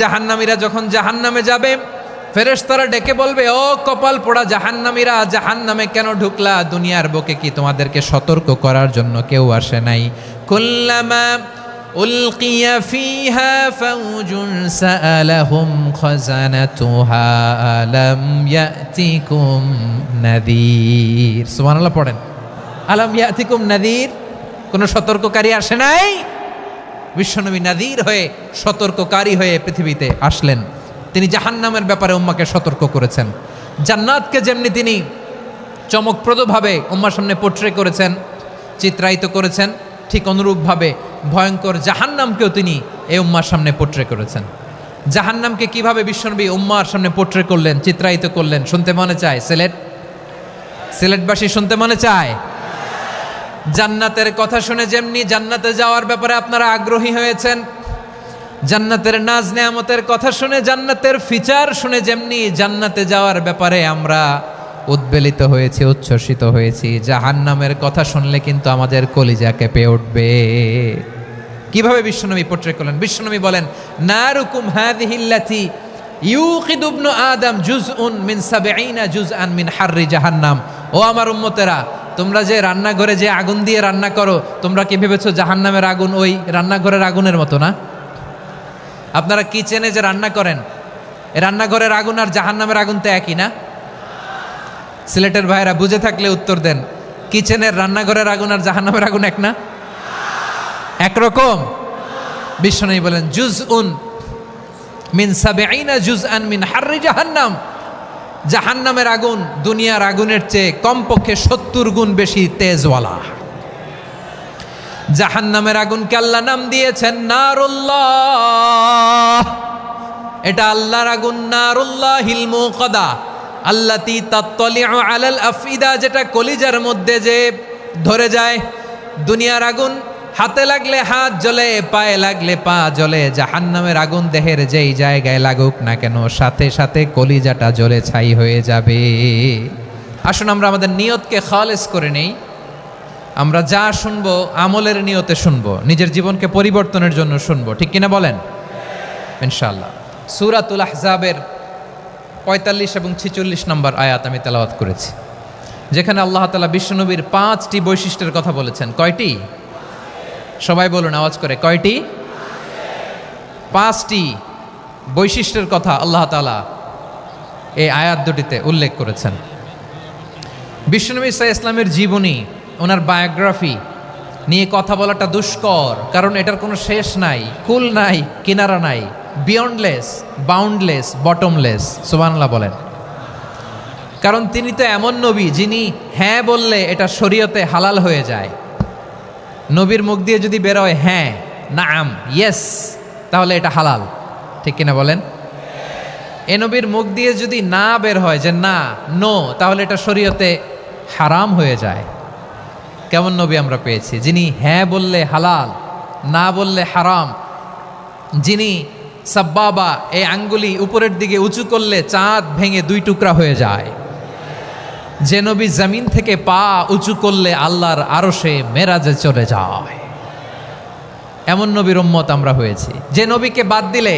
জাহান্নামীরা যখন জাহান্নামে যাবে, ফেরেশতারা ডেকে বলবে, ও কপাল পোড়া জাহান্নামীরা, জাহান্নামে কেন ঢুকলা? দুনিয়ার বুকে কি তোমাদেরকে সতর্ক করার জন্য কেউ আসে নাই? কুল্লামা উলকিয়া ফিহা ফাউজুন সাআলাহুম খাযানাতুহা আলাম ইয়াতিকুম নাযীর। সুবহানাল্লাহ পড়েন। আলাম ইয়াতিকুম নাযীর, কোন সতর্ককারী আসে নাই? বিশ্বনবী নাযীর হয়ে, সতর্ককারী হয়ে পৃথিবীতে আসলেন। তিনি জাহান্নামের ব্যাপারে উম্মাকে সতর্ক করেছেন। জান্নাতকে যেমনি তিনি চমকপ্রদভাবে উম্মার সামনে পোট্রে করেছেন, চিত্রায়িত করেছেন, ঠিক অনুরূপভাবে ভয়ঙ্কর জাহান্নামকেও তিনি এই উম্মার সামনে পোট্রে করেছেন। জাহান্নামকে কিভাবে বিশ্বনবী উম্মার সামনে পোট্রে করলেন, চিত্রায়িত করলেন, শুনতে মনে চায়? সিলেটবাসী শুনতে মনে চায়? জান্নাতের কথা শুনে যেমনি জান্নাতে যাওয়ার ব্যাপারে আপনারা আগ্রহী হয়েছেন, জান্নাতের নাজ নেয়ামতের কথা শুনে, জান্নাতের ফিচার শুনে যেমনি জান্নাতে যাওয়ার ব্যাপারে আমরা উদ্বেলিত হয়েছি, উচ্ছ্বসিত হয়েছি, জাহান্নামের কথা শুনলে কিন্তু আমাদের কলিজা কেঁপে উঠবে। কিভাবে বিশ্বনবী পোট্রে করলেন? বিশ্বনবী বলেন, নারুকুম হাযিহিল্লাতী ইউকিদু ইবনু আদম জুজউন মিন ৭০ জুজআন মিন হাররি জাহান্নাম। ও আমার উম্মতেরা, তোমরা যে রান্নাঘরে যে আগুন দিয়ে রান্না করো, তোমরা কি ভেবেছো জাহান্নামের আগুন ওই রান্নাঘরের আগুনের মতো না? আপনারা কিচেনে যে রান্না করেন, রান্নাঘরের আগুন আর জাহান্নামের আগুন তো একই না? সিলেটের ভাইরা বুঝে থাকলে উত্তর দেন। কিচেনের রান্নাঘরের আগুন আর জাহান্নামের আগুন এক না? একরকম? বিশ্বনবী বলেন, জুজউন মিন ৭০ জুজআন মিন হাররি জাহান্নাম। জাহান্নামের আগুন দুনিয়ার আগুনের চেয়ে কমপক্ষে ৭০ গুণ বেশি তেজওয়ালা। জাহান্নামের আগুনকে আল্লাহ নাম দিয়েছেন নারুল্লাহ। এটা আল্লাহর আগুন, নারুল্লাহিল মুকাদা আল্লাতী তাত্তালিউ আলাল আফইদা, যেটা কলিজার মধ্যে যে ধরে যায়। দুনিয়ার আগুন হাতে লাগলে হাত জ্বলে, পায়ে লাগলে পা জ্বলে। জাহান্নামের আগুন দেহের যেই জায়গায় লাগুক না কেন, সাথে সাথে কলিজাটা জ্বলে ছাই হয়ে যাবে। আসুন আমরা আমাদের নিয়তকে খালেস করে নেই। আমরা যা শুনবো আমলের নিয়তে শুনবো, নিজের জীবনকে পরিবর্তনের জন্য শুনবো, ঠিক কিনা বলেন? ইনশাআল্লাহ। সূরাতুল আহজাবের ৪৫ এবং ৪৬ নম্বর আয়াত আমি তেলাওয়াত করেছি, যেখানে আল্লাহ তাআলা বিশ্বনবীর ৫টি বৈশিষ্ট্যের কথা বলেছেন। কয়টি? সবাই বলুন আওয়াজ করে, কয়টি? ৫টি বৈশিষ্ট্যের কথা আল্লাহ তাআলা এই আয়াত দুটিতে উল্লেখ করেছেন। বিশ্বনবী সাল্লাল্লাহু আলাইহি ওয়াসাল্লামের জীবনী, ওনার বায়োগ্রাফি নিয়ে কথা বলাটা দুষ্কর, কারণ এটার কোনো শেষ নাই, কুল নাই, কিনারা নাই, বিয়ন্ডলেস, বাউন্ডলেস, বটমলেস। সুবহানাল্লাহ বলেন। কারণ তিনি তো এমন নবী যিনি হ্যাঁ বললে এটা শরীয়তে হালাল হয়ে যায়। নবীর মুখ দিয়ে যদি বেরোয় হ্যাঁ, নাম, ইয়েস, তাহলে এটা হালাল, ঠিক কিনা বলেন? এ নবীর মুখ দিয়ে যদি না বের হয় যে না, নো, তাহলে এটা শরীয়তে হারাম হয়ে যায়। কেমন নবী আমরা পেয়েছি, যিনি হ্যাঁ বললে হালাল, না বললে হারাম, যিনি সাব্বাবা, এই আঙ্গুলি উপরের দিকে উঁচু করলে চাঁদ ভেঙে ২ টুকরা হয়ে যায়, যে নবী জমিন থেকে পা উঁচু করলে আল্লাহর আরশে মেরাজে চলে যায়। এমন নবীর উম্মত আমরা হয়েছি। যে নবীকে বাদ দিলে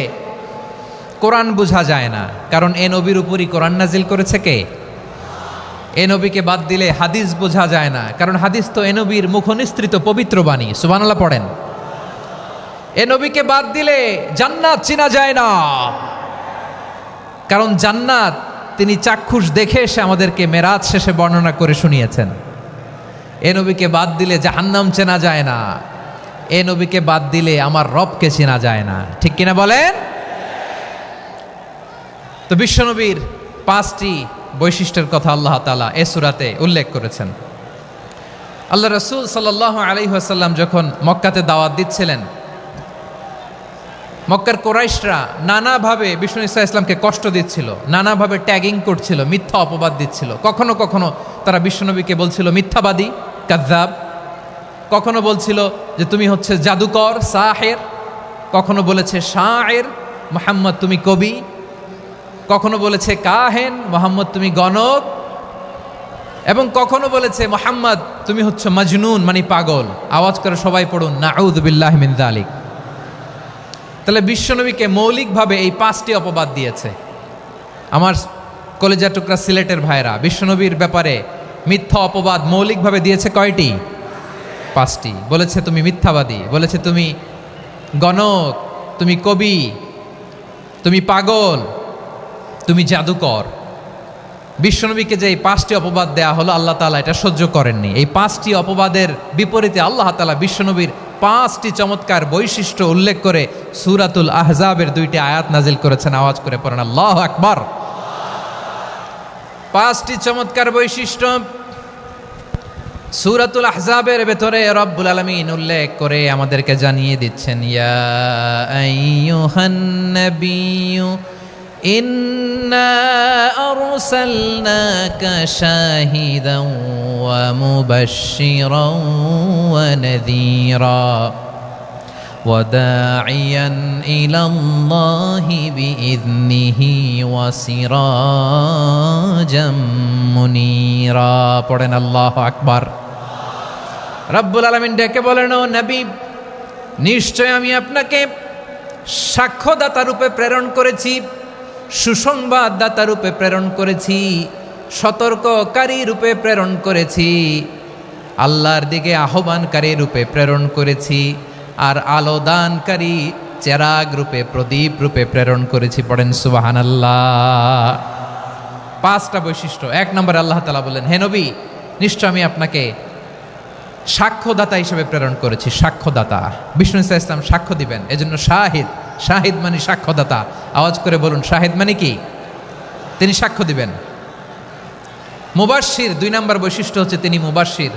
কোরআন বোঝা যায় না, কারণ এ নবীর উপরই কোরআন নাজিল করেছে কে? এ নবীকে বাদ দিলে হাদিস বোঝা যায় না, কারণ হাদিস তো এ নবীর মুখনিসৃত পবিত্র বাণী। সুবহানাল্লাহ পড়েন। এ নবীকে বাদ দিলে জান্নাত চিনা যায় না, কারণ জান্নাত তিনি চাক্ষুষ দেখে এসে আমাদেরকে মেরাজ শেষে বর্ণনা করে শুনিয়েছেন। এ নবীকে বাদ দিলে জাহান্নাম চেনা যায় না, এ নবীকে বাদ দিলে আমার রবকে চেনা যায় না, ঠিক কিনা বলেন? তো বিশ্বনবীর ৫টি বৈশিষ্ট্যের কথা আল্লাহ তাআলা এ সূরাতে উল্লেখ করেছেন। আল্লাহ রাসূল সাল্লাল্লাহু আলাইহি ওয়াসাল্লাম যখন মক্কাতে দাওয়াত দিচ্ছিলেন, মক্কার কুরাইশরা নানাভাবে বিষ্ণু ঈসা ইসলামকে কষ্ট দিচ্ছিল, নানাভাবে ট্যাগিং করছিল, মিথ্যা অপবাদ দিচ্ছিল। কখনো কখনো তারা বিশ্বনবীকে বলছিল মিথ্যাবাদী, কাযযাব। কখনো বলছিল যে তুমি হচ্ছে জাদুকর, সাহের। কখনো বলেছে শায়ের, মুহাম্মদ তুমি কবি। কখনো বলেছে কাহেন, মুহাম্মদ তুমি গণক। এবং কখনো বলেছে মুহাম্মদ তুমি হচ্ছে মাজনুন, মানে পাগল। আওয়াজ করে সবাই পড়ুন নাউযু বিল্লাহি মিন যালিক। তাহলে বিশ্বনবীকে মৌলিকভাবে এই 5টি অপবাদ দিয়েছে। আমার কলেজা টুকরা সিলেটের ভাইরা, বিশ্বনবীর ব্যাপারে মিথ্যা অপবাদ মৌলিকভাবে দিয়েছে কয়টি? 5টি। বলেছে তুমি মিথ্যাবাদী, বলেছে তুমি গণক, তুমি কবি, তুমি পাগল, তুমি জাদুকর। বিশ্বনবীকে যে এই 5টি অপবাদ দেয়া হলো, আল্লাহ তাআলা এটা সহ্য করেননি। এই 5টি অপবাদের বিপরীতে আল্লাহ তাআলা বিশ্বনবীর 5টি চমৎকার বৈশিষ্ট্য উল্লেখ করে সূরাতুল আহজাবের 2টি আয়াত নাজিল করেছেন। আওয়াজ করে পড়েন আল্লাহু আকবার। 5টি চমৎকার বৈশিষ্ট্য সূরাতুল আহজাবের ভেতরে রব্বুল আলামিন উল্লেখ করে আমাদেরকে জানিয়ে দিচ্ছেন, ইয়া আইয়ুহান নাবিয়্যু ইন্না আরসালনাকা শাহিদান ওয়া মুবাশশিরান ওয়া নাযীরা ওয়া দাঈয়ান ইলাল্লাহি বিইذনিহি ওয়া সিরাজাম মুনীরা। পড়েন আল্লাহু আকবার। রব্বুল আলামিন ডেকে বলেন, ও নবী, নিশ্চয় আমি আপনাকে সাক্ষ্যদাতা রূপে প্রেরণ করেছি, সুসংবাদদাতা রূপে প্রেরণ করেছি, সতর্ককারী রূপে প্রেরণ করেছি, আল্লাহর দিকে আহ্বানকারী রূপে প্রেরণ করেছি, আর আলোদানকারী চেরাগ রূপে, প্রদীপ রূপে প্রেরণ করেছি। পড়েন সুবহানাল্লাহ। 5টা বৈশিষ্ট্য। 1 নম্বরে আল্লাহ তাআলা বললেন, হে নবী, নিশ্চয় আমি আপনাকে সাক্ষ্যদাতা হিসেবে প্রেরণ করেছি। সাক্ষ্যদাতা, বিষ্ণু ইসা ইসলাম সাক্ষ্য দিবেন, এজন্য শাহিদ। শাহিদ মানে সাক্ষ্যদাতা। আওয়াজ করে বলুন, শাহিদ মানে কি? তিনি সাক্ষ্য দিবেন। মুবাশশির, 2 নম্বর বৈশিষ্ট্য হচ্ছে তিনি মুবাশশির।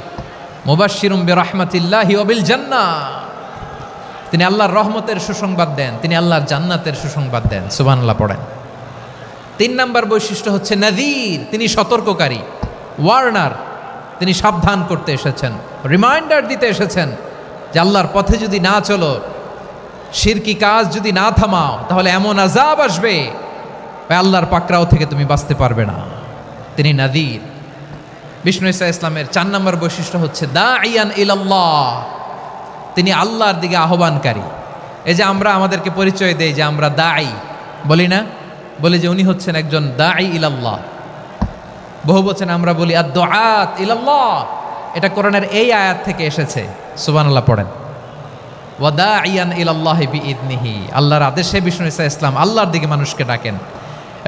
মুবাশশিরুম বিরাহমাতিল্লাহি ওয়া বিল জান্নাহ, তিনি আল্লাহর রহমতের সুসংবাদ দেন, তিনি আল্লাহর জান্নাতের সুসংবাদ দেন। সুবহানাল্লাহ পড়েন। 3 নম্বর বৈশিষ্ট্য হচ্ছে নাযীর, তিনি সতর্ককারী, ওয়ার্নার, তিনি সাবধান করতে এসেছেন, রিমাইন্ডার দিতে এসেছেন যে আল্লাহর পথে যদি না চলো, শিরকি কাজ যদি না থামাও, তাহলে এমন আযাব আসবে আল্লাহর পাকড়াও থেকে তুমি বাঁচতে পারবে না। তিনি নাযীর। বিষ্ণু ইসা ইসলামের 4 নম্বর বৈশিষ্ট্য হচ্ছে দাঈয়ান ইলাল্লাহ, তিনি আল্লাহর দিকে আহ্বানকারী। এই যে আমরা আমাদেরকে পরিচয় দেই যে আমরা দাঈ, বলি না? বলি যে উনি হচ্ছেন একজন দাঈ ইলাল্লাহ। বহু বচন আমরা বলি আদ-দুআত ইলাল্লাহ। এটা কোরআনের এই আয়াত থেকে এসেছে। সুবহানাল্লাহ পড়েন। ওয়া দাঈয়ান ইলাল্লাহি বিইذনিহি, আল্লাহর আদেশে বিষ্ণু ইসা ইসলাম আল্লাহর দিকে মানুষকে ডাকেন।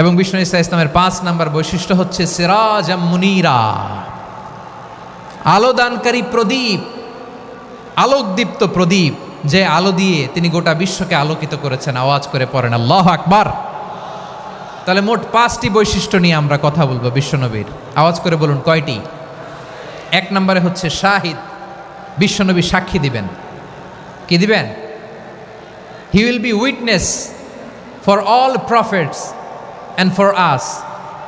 এবং বিষ্ণু ইসা ইসলামের 5 নম্বর বৈশিষ্ট্য হচ্ছে সিরাজাম মুনীরা, আলোদানকারী প্রদীপ, আলোকদীপ্ত প্রদীপ, যে আলো দিয়ে তিনি গোটা বিশ্বকে আলোকিত করেছেন। আওয়াজ করে পড়েন আল্লাহু আকবার। তাহলে মোট 5টি বৈশিষ্ট্য নিয়ে আমরা কথা বলবো বিশ্বনবীর। আওয়াজ করে বলুন কয়টি? 1 নম্বরে হচ্ছে শাহিদ, বিশ্বনবী সাক্ষী দিবেন। কি দিবেন? He will be witness for all prophets and for us.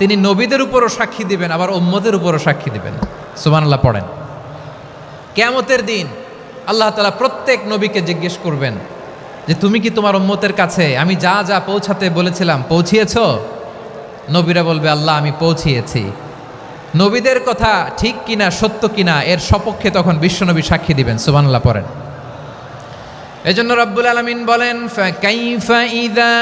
তিনি নবীদের উপরও সাক্ষী দিবেন, আবার উম্মতের উপরও সাক্ষী দিবেন। সুবহানাল্লাহ পড়েন। কিয়ামতের দিন আল্লাহ তাআলা প্রত্যেক নবীকে জিজ্ঞেস করবেন যে তুমি কি তোমার উম্মতের কাছে আমি যা যা পৌঁছাতে বলেছিলাম পৌঁছিয়েছ? নবীরা বলবে আল্লাহ আমি পৌঁছিয়েছি। নবীদের কথা ঠিক কিনা, সত্য কিনা, এর সপক্ষে তখন বিশ্বনবী সাক্ষী দিবেন। সুবহানাল্লাহ পড়েন। এজন্য রব্বুল আলামিন বলেন, ফাকাইফা ইযা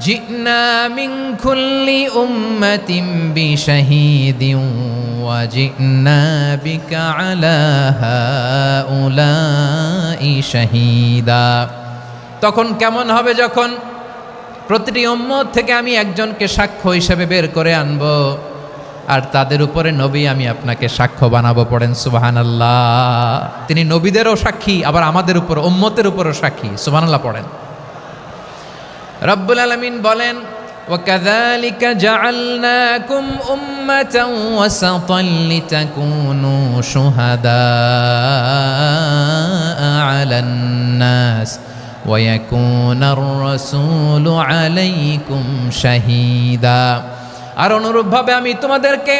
জি'না মিন কুল্লি উম্মাতিন বিশাহীদিন ওয়া জি'না বিকা আলা হাউলাই শাহীদা। তখন কেমন হবে যখন প্রতিটি উম্মত থেকে আমি একজনকে সাক্ষ্য হিসেবে বের করে আনব, আর তাদের উপরে নবী আমি আপনাকে সাক্ষ্য বানাবো। পড়েন সুবহানাল্লাহ। তিনি নবীদেরও সাক্ষী, আবার আমাদের উপর উম্মতের উপরও সাক্ষী। সুবহানাল্লাহ পড়েন। রব্বুল আলামিন বলেন, وَكَذَلِكَ جَعَلْنَاكُمْ أُمَّةً وَسَطًا لِتَكُونُوا شُهَدَاءَ عَلَى النَّاسِ وَيَكُونَ الرَّسُولُ عَلَيْكُمْ شَهِيدًا। আর অনুরূপভাবে আমি তোমাদেরকে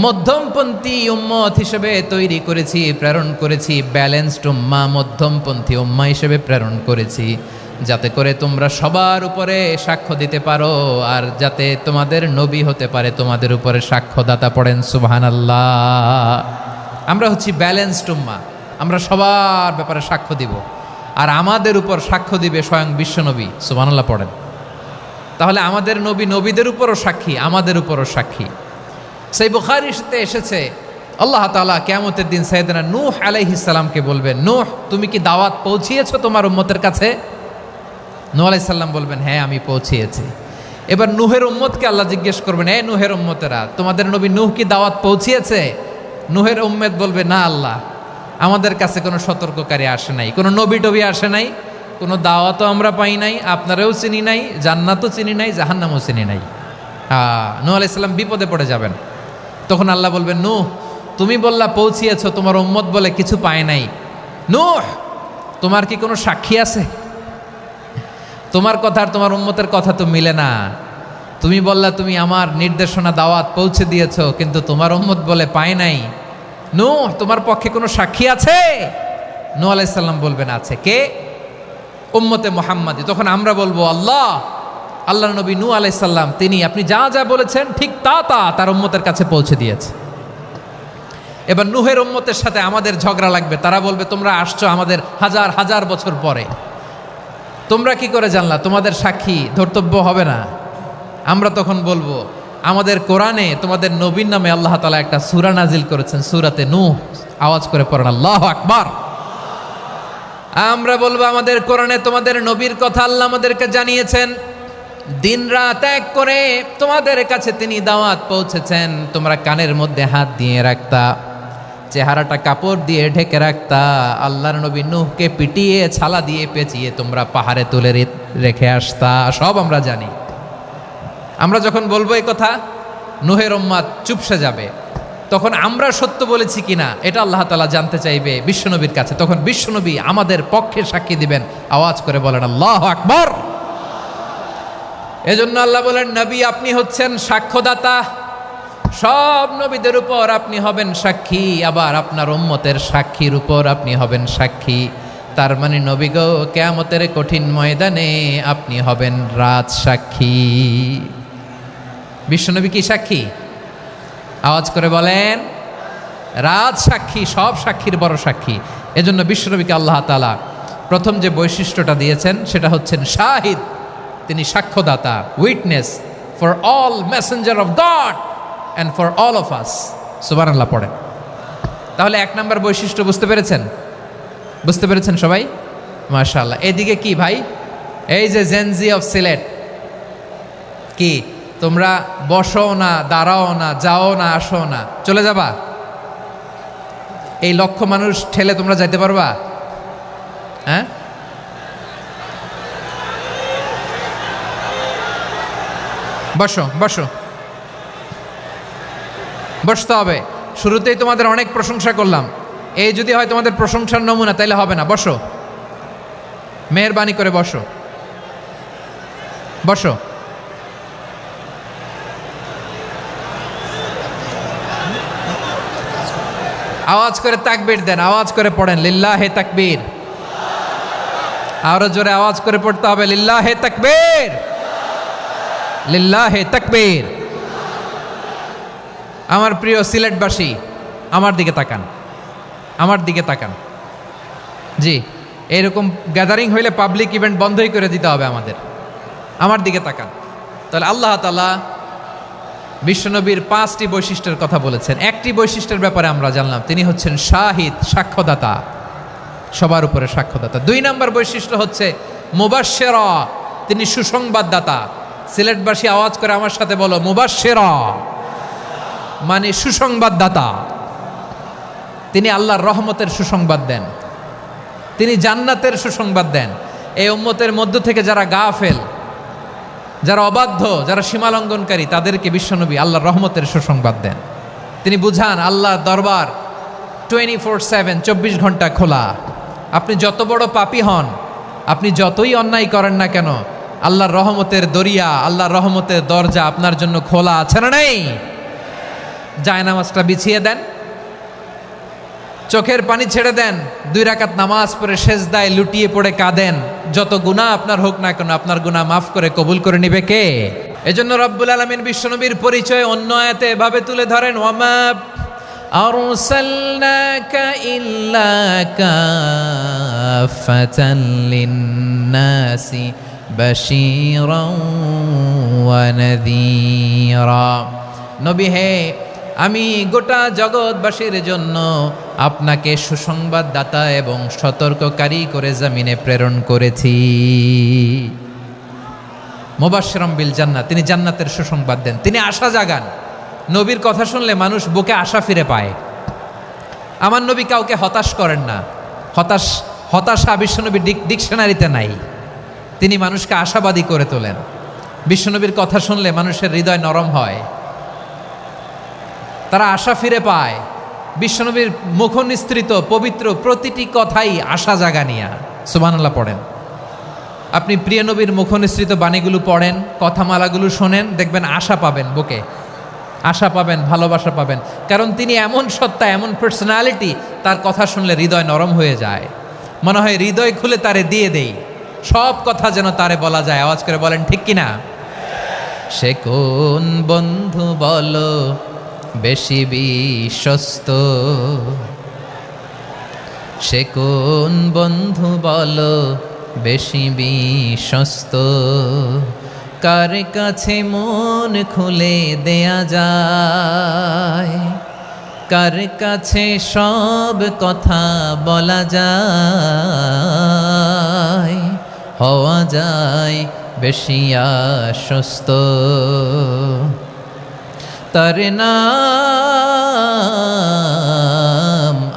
মধ্যমপন্থী উম্মত হিসেবে তৈরি করেছি, প্রেরণ করেছি। ব্যালেন্সড উম্মাহ, মধ্যমপন্থী উম্মাহ হিসেবে প্রেরণ করেছি, যাতে করে তোমরা সবার উপরে সাক্ষ্য দিতে পারো, আর যাতে তোমাদের নবী হতে পারে তোমাদের উপরে সাক্ষ্যদাতা। পড়েন সুবহানাল্লাহ। আমরা হচ্ছি ব্যালেন্সড উম্মাহ, আমরা সবার ব্যাপারে সাক্ষ্য দিব। আর আমাদের উপর সাক্ষ্য দিবে স্বয়ং বিশ্বনবী। সুবহানাল্লাহ পড়েন। তাহলে আমাদের নবী নবীদের উপরও সাক্ষী, আমাদের উপরও সাক্ষী। সেই বুখারীতে এসেছে আল্লাহ তাআলা কিয়ামতের দিন সাইয়েদনা নূহ আলাইহিস সালামকে বলবেন, নূহ তুমি কি দাওয়াত পৌঁছিয়েছো তোমার উম্মতের কাছে? নূহ আলাইহিস সালাম বলবেন, হ্যাঁ আমি পৌঁছিয়েছি। এবার নূহের উম্মতকে আল্লাহ জিজ্ঞেস করবেন, এ নূহের উম্মতেরা, তোমাদের নবী নূহ কি দাওয়াত পৌঁছিয়েছে? নূহের উম্মত বলবে, না আল্লাহ, আমাদের কাছে কোনো সতর্ককারী আসে নাই, কোনো নবী টবি আসে নাই, কোনো দাওয়াতও আমরা পাই নাই, আপনারাও চিনি নাই, জান্নাতও চিনি নাই, জাহান্নামও চিনি নাই। নূহ আলাইহিস সালাম বিপদে পড়ে যাবেন। তখন আল্লাহ বলবেন, নূহ তুমি বললা পৌঁছিয়েছো, তোমার উম্মত বলে কিছু পায় নাই। নূহ তোমার কি কোনো সাক্ষী আছে? তোমার কথা আর তোমার উম্মতের কথা তো মিলে না। তুমি বললা তুমি আমার নির্দেশনা দাওয়াত পৌঁছে দিয়েছো, কিন্তু তোমার উম্মত বলে পায় নাই। নূহ তোমার পক্ষে কোনো সাক্ষী আছে? নূহ আলাইহিস সালাম বলবেন, আছে। কে? উম্মতে মুহাম্মাদি। তখন আমরা বলবো, আল্লাহ, আল্লাহর নবী নূহ আলাইহিস সালাম তিনি আপনি যা যা বলেছেন ঠিক তা তার উম্মতের কাছে পৌঁছে দিয়েছে। এবার নূহের উম্মতের সাথে আমাদের ঝগড়া লাগবে। তারা বলবে, তোমরা আসছো আমাদের হাজার হাজার বছর পরে, তোমরা কি করে জানলা? তোমাদের সাক্ষী ধর্তব্য হবে না? আমরা তখন বলবো, আমাদের কোরআনে তোমাদের নবীর নামে আল্লাহ তাআলা একটা সূরা নাজিল করেছেন, সূরাতে নূহ। আওয়াজ করে পড়েন আল্লাহু আকবার। আমরা বলবো, আমাদের কোরআনে তোমাদের নবীর কথা আল্লাহ আমাদেরকে জানিয়েছেন, দিন রাত এক করে তোমাদের কাছে তিনি দাওয়াত পৌঁছেছেন। তোমরা কানের মধ্যে হাত দিয়ে রাখতা, চেহারাটা কাপড় দিয়ে ঢেকে রাখতা, আল্লাহর নবী নূহকে পিটিয়ে ছালা দিয়ে পেঁচিয়ে তোমরা পাহাড়ে তুলে রেখে আসতা, সব আমরা জানি। আমরা যখন বলবো এই কথা, নূহের উম্মত চুপসে যাবে। তখন আমরা সত্য বলেছি কিনা এটা আল্লাহ তাআলা জানতে চাইবে বিশ্বনবীর কাছে। তখন বিশ্বনবী আমাদের পক্ষে সাক্ষী দিবেন। আওয়াজ করে বলেন আল্লাহু আকবার। এজন্য আল্লাহ বলেন, নবী আপনি হচ্ছেন সাক্ষ্যদাতা, সব নবীদের উপর আপনি হবেন সাক্ষী, আবার আপনার উম্মতের সাক্ষীর উপর আপনি হবেন সাক্ষী। তার মানে নবী গো, কিয়ামতের কঠিন ময়দানে আপনি হবেন রাজ সাক্ষী। বিশ্বনবী কি সাক্ষী? আওয়াজ করে বলেন, রাজ সাক্ষী, সব সাক্ষীর বড় সাক্ষী। এজন্য বিশ্বনবীকে আল্লাহ তাআলা প্রথম যে বৈশিষ্ট্যটা দিয়েছেন সেটা হচ্ছেন শাহিদ। তিনি সাক্ষ্যদাতা, witness for all messenger of God and for all of us. সুবহানাল্লাহ পড়েন। তাহলে এক নাম্বার বৈশিষ্ট্য বুঝতে পেরেছেন? বুঝতে পেরেছেন সবাই? মাশাআল্লাহ। এদিকে কি ভাই, এই যে জেনজি অফ সিলেট, কি তোমরা বসো না, দাঁড়াও না, যাও না, আসো না, চলে যাবা? এই লক্ষ মানুষ ঠেলে তোমরা যাইতে পারবা? হ্যাঁ, বসো বসো, বসতে হবে। শুরুতেই তোমাদের অনেক প্রশংসা করলাম, এই যদি হয় তোমাদের প্রশংসার নমুনা, তাইলে হবে না। বসো, মেহেরবানি করে বসো, বসো। আওয়াজ করে তাকবীর দেন, আওয়াজ করে পড়েন লিল্লাহে তাকবীর। আরো জোরে আওয়াজ করে পড়তে হবে, লিল্লাহে তাকবীর, লিল্লাহে তাকবীর। আমার প্রিয় সিলেটবাসী, আমার দিকে তাকান, আমার দিকে তাকান। জি, এইরকম গ্যাদারিং হইলে পাবলিক ইভেন্ট বন্ধই করে দিতে হবে আমাদের। আমার দিকে তাকান। তাহলে আল্লাহ তাআলা বিশ্বনবীর 5টি বৈশিষ্ট্যের কথা বলেছেন। একটি বৈশিষ্ট্যের ব্যাপারে আমরা জানলাম, তিনি হচ্ছেন শাহিদ, সাক্ষ্যদাতা, সবার উপরে সাক্ষ্যদাতা। 2 নম্বর বৈশিষ্ট্য হচ্ছে মুবাশশিরা, তিনি সুসংবাদদাতা। সিলেটবাসী আওয়াজ করে আমার সাথে বলো, মুবাশশিরা মানে সুসংবাদদাতা। তিনি আল্লাহর রহমতের সুসংবাদ দেন, তিনি জান্নাতের সুসংবাদ দেন। এই উম্মতের মধ্য থেকে যারা গাফেল, যারা অবাধ্য, যারা সীমালঙ্ঘনকারী, তাদেরকে বিশ্বনবী আল্লাহর রহমতের সুসংবাদ দেন। তিনি বুঝান আল্লাহর দরবার 24/7, 24 ঘন্টা খোলা। আপনি যত বড় পাপী হন, আপনি যতই অন্যায় করেন না কেন, আল্লাহর রহমতের দরিয়া, আল্লাহর রহমতের দরজা আপনার জন্য খোলা আছে না নেই? জায়নামাজটা বিছিয়ে দেন, চোখের পানি ছেড়ে দেন, 2 রাকাত নামাজ পড়ে সেজদায় লুটিয়ে পড়ে কাঁদেন। যত গুনাহ আপনার হোক না কেন, আপনার গুনাহ মাফ করে কবুল করে নিবে কে? এজন্য রব্বুল আলামিন বিশ্বনবীর পরিচয় অন্য আয়াতে এভাবে তুলে ধরেন, আরসালনাকা ইল্লা কাফাতান লিন-নাসি বাশীরাও ওয়া নাযীরা। নবী হে, আমি গোটা জগৎবাসীর জন্য আপনাকে সুসংবাদদাতা এবং সতর্ককারী করে জমিনে প্রেরণ করেছি। মুবাশশিরাম বিল জান্নাত, তিনি জান্নাতের সুসংবাদ দেন, তিনি আশা জাগান। নবীর কথা শুনলে মানুষ বুকে আশা ফিরে পায়। আমার নবী কাউকে হতাশ করেন না। হতাশা বিশ্বনবীর ডিকশনারিতে নাই। তিনি মানুষকে আশাবাদী করে তোলেন। বিশ্বনবীর কথা শুনলে মানুষের হৃদয় নরম হয়, তারা আশা ফিরে পায়। বিশ্বনবীর মুখনিসৃত পবিত্র প্রতিটি কথাই আশা জাগানিয়া। সুবহানাল্লাহ পড়েন। আপনি প্রিয় নবীর মুখনিসৃত বাণীগুলো পড়েন, কথামালাগুলো শোনেন, দেখবেন আশা পাবেন, বুকে আশা পাবেন, ভালোবাসা পাবেন। কারণ তিনি এমন সত্তা, এমন পার্সোনালিটি, তার কথা শুনলে হৃদয় নরম হয়ে যায়। মনে হয় হৃদয় খুলে তারে দিয়ে দেই, সব কথা যেন তারে বলা যায়। আওয়াজ করে বলেন ঠিক কিনা? সে কোন বন্ধু বলো বেশি বিশ্বস্ত, সে কোন বন্ধু বলো বেশি বিশ্বস্ত, কার কাছে মন খুলে দেয়া যায়, কার কাছে সব কথা বলা যায়, হওয়া যায় বেশি আশ্বস্ত। তার নাম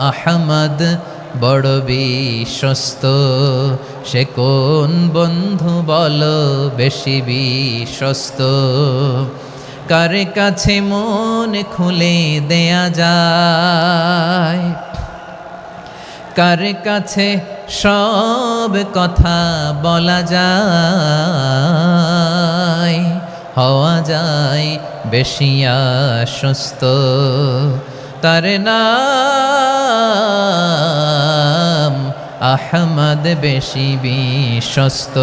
আহমদ, বড় বিশ্বস্ত। সে কোন বন্ধু বলো বেশি বিশ্বস্ত, কার কাছে মন খুলে দেয়া যায়, কার কাছে সব কথা বলা যায়, হওয়া যায় বেশি আশ্বস্ত। তার নাম আহমদ, বেশি বিশ্বস্ত।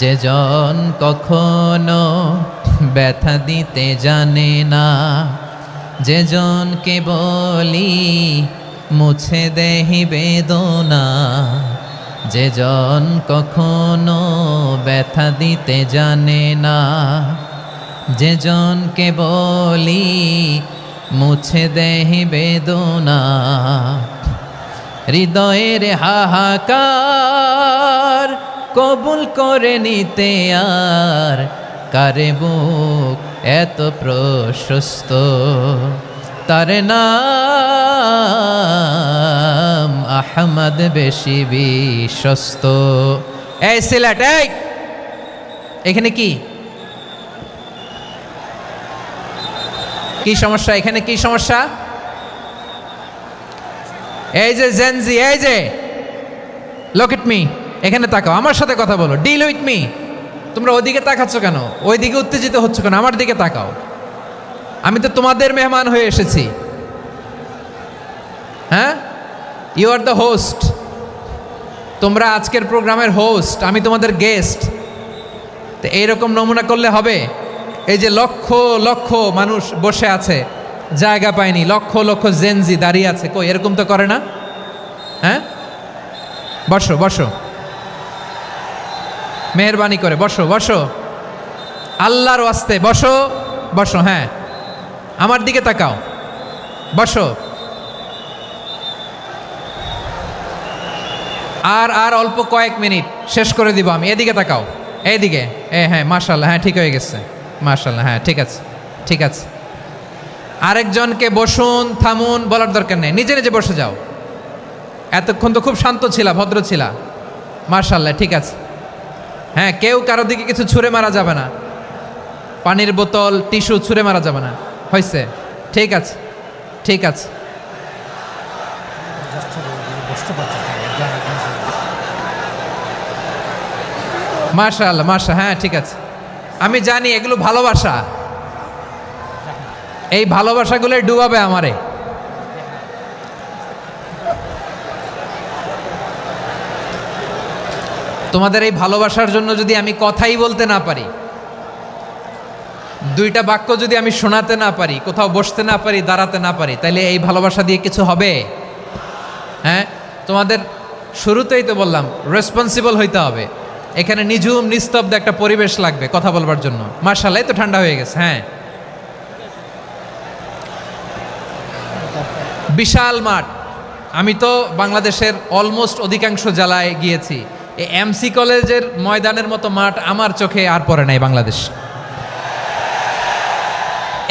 যে জন কখনো ব্যথা দিতে জানে না, যে জনকে বলি মুছে দেহি বেদনা, যে জন কখনো ব্যথা দিতে জানে না, যে জনকে বলি মুছে দেহি বেদনা, হৃদয়ের হাহাকার কবুল করে নিতে আর কারে বুক এত প্রশস্ত। তার নাম আহমদ, বেশি বিশ্বস্ত। এই সিলেট, এই এখানে কি কি সমস্যা? এখানে কি সমস্যা? এই যে জেনজি, এই যে লুক এট মি, এখানে তাকাও, আমার সাথে কথা বলো, ডিল উইথ মি। তোমরা ওইদিকে তাকাচ্ছ কেন? ওইদিকে উত্তেজিত হচ্ছ কেন? আমার দিকে তাকাও। আমি তো তোমাদের মেহমান হয়ে এসেছি। হ্যাঁ, ইউ আর দ্য হোস্ট। তোমরা আজকের প্রোগ্রামের হোস্ট, আমি তোমাদের গেস্ট। তো এইরকম নমুনা করলে হবে? এই যে লক্ষ লক্ষ মানুষ বসে আছে, জায়গা পায়নি, লক্ষ লক্ষ জেনজি দাঁড়িয়ে আছে, কই এরকম তো করে না? হ্যাঁ, বসো বসো, মেহরবানি করে বসো বসো, আল্লাহর ওয়াস্তে বসো বসো। হ্যাঁ, আমার দিকে তাকাও, বসো। আর অল্প কয়েক মিনিট, শেষ করে দিব আমি। এদিকে তাকাও, এইদিকে। হ্যাঁ, মাশাআল্লাহ, হ্যাঁ ঠিক হয়ে গেছে, মাশাআল্লাহ, হ্যাঁ ঠিক আছে, ঠিক আছে। আরেকজনকে বসুন, থামুন বলার দরকার নেই, নিজে নিজে বসে যাও। এতক্ষণ তো খুব শান্ত ছিলা, ভদ্র ছিলা, মাশাআল্লাহ, ঠিক আছে। হ্যাঁ, কেউ কারো দিকে কিছু ছুঁড়ে মারা যাবে না, পানির বোতল, টিস্যু ছুঁড়ে মারা যাবে না, হয়েছে? ঠিক আছে, ঠিক আছে। মাশাআল্লাহ, মাশাআল্লাহ, হ্যাঁ ঠিক আছে। আমি জানি এগুলো ভালোবাসা, এই ভালোবাসাগুলোই ডুবাবে আমারে। তোমাদের এই ভালোবাসার জন্য যদি আমি কথাই বলতে না পারি, দুইটা বাক্য যদি আমি শোনাতে না পারি, কোথাও বসতে না পারি, দাঁড়াতে না পারি, তাইলে এই ভালোবাসা দিয়ে কিছু হবে? হ্যাঁ, তোমাদের শুরুতেই তো বললাম রেসপন্সিবল হইতে হবে। এখানে নিঝুম নিস্তব্ধ একটা পরিবেশ লাগবে কথা বলবার জন্য। মার্শাল্লাহ, তো ঠান্ডা হয়ে গেছে। হ্যাঁ, বিশাল মাঠ। আমি তো বাংলাদেশের অলমোস্ট অধিকাংশ জেলায় গিয়েছি। এই এমসি কলেজের ময়দানের মতো মাঠ আমার চোখে আর পড়ে নাই বাংলাদেশ।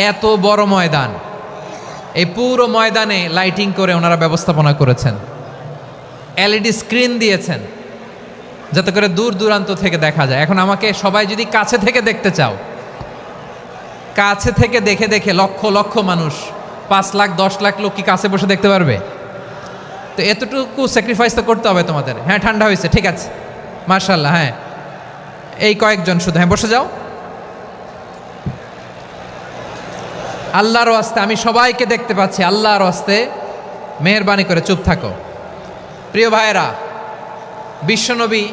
এত বড় ময়দান, এই পুরো ময়দানে লাইটিং করে ওনারা ব্যবস্থাপনা করেছেন, এলইডি স্ক্রিন দিয়েছেন যাতে করে দূর দূরান্ত থেকে দেখা যায়। এখন আমাকে সবাই যদি কাছে থেকে দেখতে চাও, কাছে থেকে দেখে দেখে লক্ষ লক্ষ মানুষ, 5 লাখ 10 লাখ লোক কি কাছে বসে দেখতে পারবে? তো এতটুকু স্যাক্রিফাইস তো করতে হবে তোমাদের। হ্যাঁ, ঠান্ডা হয়েছে, ঠিক আছে, মার্শাল্লাহ। হ্যাঁ, এই কয়েকজন শুধু, হ্যাঁ বসে যাও। আল্লাহর ওয়াস্তে আমি সবাইকে দেখতে পাচ্ছি, আল্লাহর ওয়াস্তে মেহেরবানি করে চুপ থাকো। প্রিয় ভাইয়েরা, বিশ্বনবী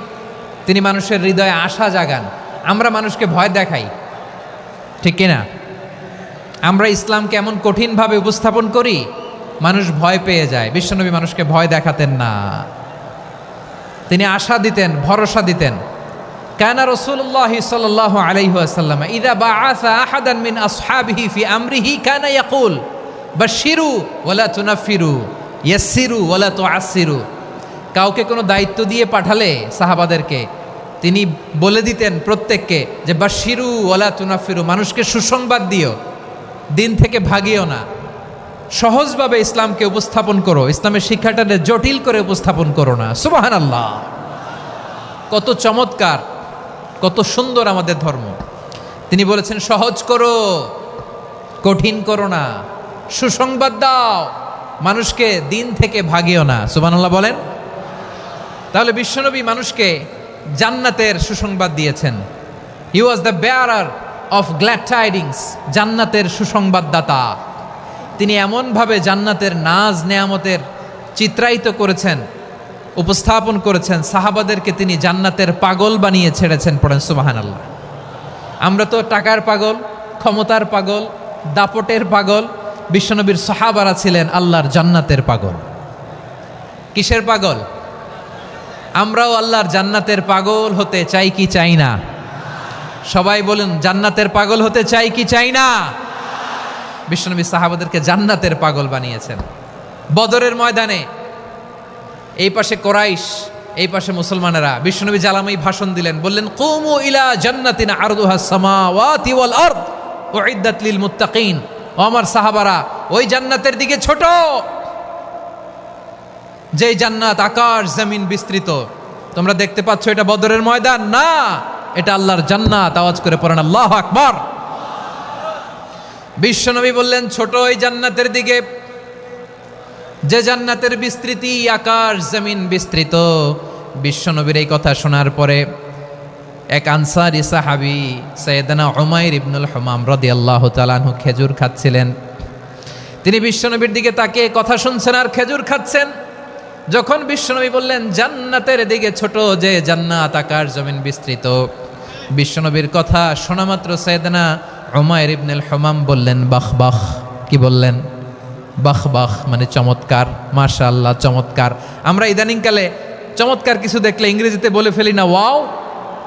তিনি মানুষের হৃদয়ে আশা জাগান। আমরা মানুষকে ভয় দেখাই, ঠিক কিনা? আমরা ইসলামকে এমন কঠিনভাবে উপস্থাপন করি, মানুষ ভয় পেয়ে যায়। বিশ্বনবী মানুষকে ভয় দেখাতেন না, তিনি আশা দিতেন, ভরসা দিতেন। কানা রাসূলুল্লাহ সাল্লাল্লাহু আলাইহি ওয়াসাল্লাম ইযা বাআসা আহাদান মিন আসহাবিহি ফি আমরিহি কানা ইয়াকুল বাশশিরু ওয়ালা তুনাফিরু ইয়াসসিরু ওয়ালা তুআসসিরু। কাউকে কোনো দায়িত্ব দিয়ে পাঠালে সাহাবাদেরকে তিনি বলে দিতেন প্রত্যেককে যে বাশশিরু ওয়ালা তুনাফিরু, মানুষকে সুসংবাদ দিও, দিন থেকে ভাগিও না, সহজভাবে ইসলামকে উপস্থাপন করো, ইসলামের শিক্ষাটাকে জটিল করে উপস্থাপন করো না। সুবহানাল্লাহ, কত চমৎকার, কত সুন্দর আমাদের ধর্ম। তিনি বলেছেন সহজ করো, কঠিন করো না, সুসংবাদ দাও, মানুষকে দিন থেকে ভাগিও না। সুবহানাল্লাহ বলেন। তাহলে বিশ্বনবী মানুষকে জান্নাতের সুসংবাদ দিয়েছেন। He was the bearer of glad tidings, জান্নাতের সুসংবাদদাতা। তিনি এমনভাবে জান্নাতের নাজ নেয়ামতের চিত্রায়িত করেছেন, উপস্থাপন করেছেন, সাহাবাদেরকে তিনি জান্নাতের পাগল বানিয়ে ছেড়েছেন। পড়েন সুবহানাল্লাহ। আমরা তো টাকার পাগল, ক্ষমতার পাগল, দাপটের পাগল। বিশ্বনবীর সাহাবারা ছিলেন আল্লাহর জান্নাতের পাগল। কিসের পাগল? আমরাও আল্লাহর জান্নাতের পাগল হতে চাই কি চাই না? সবাই বলুন, জান্নাতের পাগল হতে চাই কি চাই না? বিশ্বনবী সাহাবাদেরকে জান্নাতের পাগল বানিয়েছেন। বদরের ময়দানে এই পাশে কোরাইশ, এই পাশে মুসলমানেরা। বিশ্বনবী জালামাই ভাষণ দিলেন, বললেন কুমু ইলা জান্নাতিন আরদুহাস সামাওয়াতি ওয়াল আরদ উইদ্দাত লিল মুত্তাকিন। ও আমার সাহাবারা, ওই জান্নাতের দিকে ছোট, যেই জান্নাত আকাশ জমিন বিস্তৃত। তোমরা দেখতে পাচ্ছ এটা বদরের ময়দান না, এটা আল্লাহর জান্নাত। আওয়াজ করে পড়েন আল্লাহু আকবার। বিশ্বনবী বললেন ছোট ওই জান্নাতের দিকে, যে জান্নাতের বিস্তৃতি আকাশ জমিন বিস্তৃত। বিশ্বনবীর এই কথা শোনার পরে এক আনসারী সাহাবী সাইয়েদনা উমাইর ইবনুল হুমাম রাদিয়াল্লাহু তাআলা আনহু খেজুর খাচ্ছিলেন। তিনি বিশ্বনবীর দিকে তাকিয়ে কথা শুনছেন আর খেজুর খাচ্ছেন। যখন বিশ্বনবী বললেন জান্নাতের দিকে ছোট, যে জান্নাত আকাশ জমিন বিস্তৃত, বিশ্বনবীর কথা শোনা মাত্র সাইয়েদনা উমাইর ইবনুল হুমাম বললেন বাহ বাহ। কি বললেন? বাহ বাহ, মানে চমৎকার, মাশাআল্লাহ চমৎকার। আমরা ইদানিংকালে চমৎকার কিছু দেখলে ইংরেজিতে বলে ফেলি না ওয়াও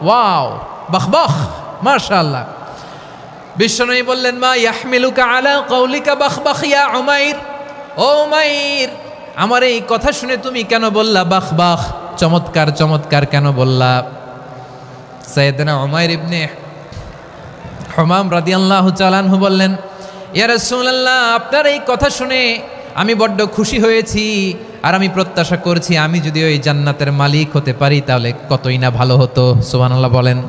ওয়াও, বাহ বাহ, মাশাআল্লাহ। বিশ্বনবী বললেন মা ইয়াহমিলুকা আলা কওলিকা বাহ বাহ ইয়া উমাইর। ও উমাইর, আমার এই কথা শুনে তুমি কেন বললা বাহ বাহ, চমৎকার চমৎকার কেন বললা? সাইয়েদনা উমাইর ইবনে হুমাম রাদিয়াল্লাহু তাআলা আনহু বললেন ইয়া রাসূলুল্লাহ, আপনার এই কথা শুনে আমি বড্ড খুশি হয়েছি, আর আমি প্রত্যাশা করছি আমি যদি ওই জান্নাতের মালিক হতে পারি তাহলে কতই না ভালো হতো। সুবহানাল্লাহ বলেন।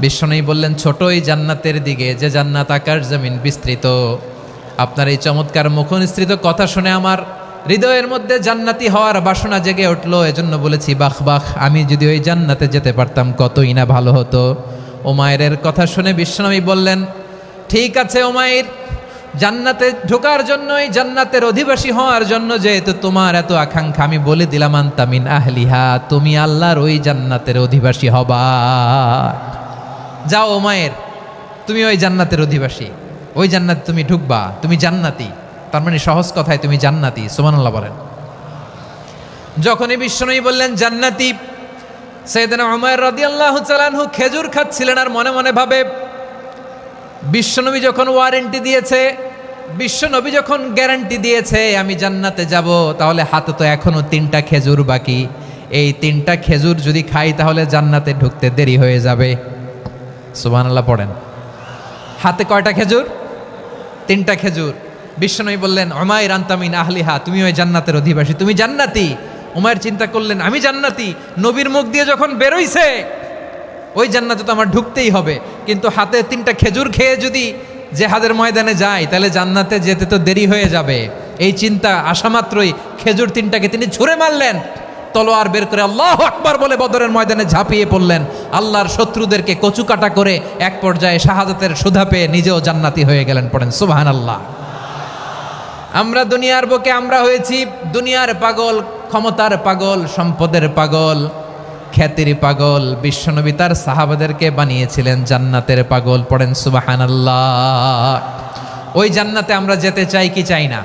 বিশ্বনবী বললেন ছোট এই জান্নাতের দিকে, যে জান্নাত আকাশ জমিন বিস্তৃত। আপনার এই চমৎকার মুখনিসৃত কথা শুনে আমার হৃদয়ের মধ্যে জান্নাতি হওয়ার বাসনা জেগে উঠলো, এজন্য বলেছি বাহ বাহ, আমি যদি ওই জান্নাতে যেতে পারতাম কতই না ভালো হতো। উমাইরের কথা শুনে বিশ্বনবী বললেন ঠিক আছে উমাইর, জান্নাতে ঢোকার জন্য, এই জান্নাতের অধিবাসী হওয়ার জন্য যেহেতু তোমার এত আকাঙ্ক্ষা, আমি বলে দিলাম আনতা মিন আহলিহা, তুমি আল্লাহর ওই জান্নাতের অধিবাসী হবা। যাও উমাইর, তুমি ওই জান্নাতের অধিবাসী, ওই জান্নাতে তুমি ঢুকবা, তুমি জান্নাতি। তার মানে সহজ কথায় তুমি জান্নাতি। সুবহানাল্লাহ বলেন। যখনই বিশ্বনবী বললেন জান্নাতি, সাইয়েদনা উমর রাদিয়াল্লাহু তাআলা আনহু খেজুর খাচ্ছিলেন আর মনে মনে ভাবে, বিশ্বনবী যখন ওয়ারেন্টি দিয়েছে, বিশ্বনবী যখন গ্যারান্টি দিয়েছে আমি জান্নাতে যাব, তাহলে হাতে তো এখনো 3টা খেজুর বাকি। এই 3টা খেজুর যদি খাই তাহলে জান্নাতে ঢুকতে দেরি হয়ে যাবে। সুবহানাল্লাহ পড়েন। হাতে কয়টা খেজুর? 3টা খেজুর। বিশ্বনবী বললেন উমাইর আনতা মিন আহলিহা, তুমি ওই জান্নাতের অধিবাসী, তুমি জান্নাতি। উমাইর চিন্তা করলেন আমি জান্নাতি, নবীর মুখ দিয়ে যখন বেরোইছে ওই জান্নাতে তো আমার ঢুকতেই হবে, কিন্তু হাতে 3টা খেজুর খেয়ে যদি জেহাদের ময়দানে যাই তাহলে জান্নাতে যেতে তো দেরি হয়ে যাবে। এই চিন্তা আসা মাত্রই খেজুর 3টাকে তিনি ছুঁড়ে মারলেন, তলোয়ার বের করে আল্লাহু আকবার বলে বদরের ময়দানে ঝাঁপিয়ে পড়লেন। আল্লাহর শত্রুদেরকে কচুকাটা করে এক পর্যায়ে শাহাদাতের সুধা পেয়ে নিজেও জান্নাতি হয়ে গেলেন। পড়েন সুবহানাল্লাহ। আমরা দুনিয়ার বুকে আমরা হয়েছি দুনিয়ার পাগল, ক্ষমতার পাগল, সম্পদের পাগল, খ্যাতির পাগল। বিশ্বনবী তার সাহাবাদেরকে বানিয়েছিলেন জান্নাতের পাগল। পড়েন সুবহানাল্লাহ। ওই জান্নাতে আমরা যেতে চাই কি চাই না?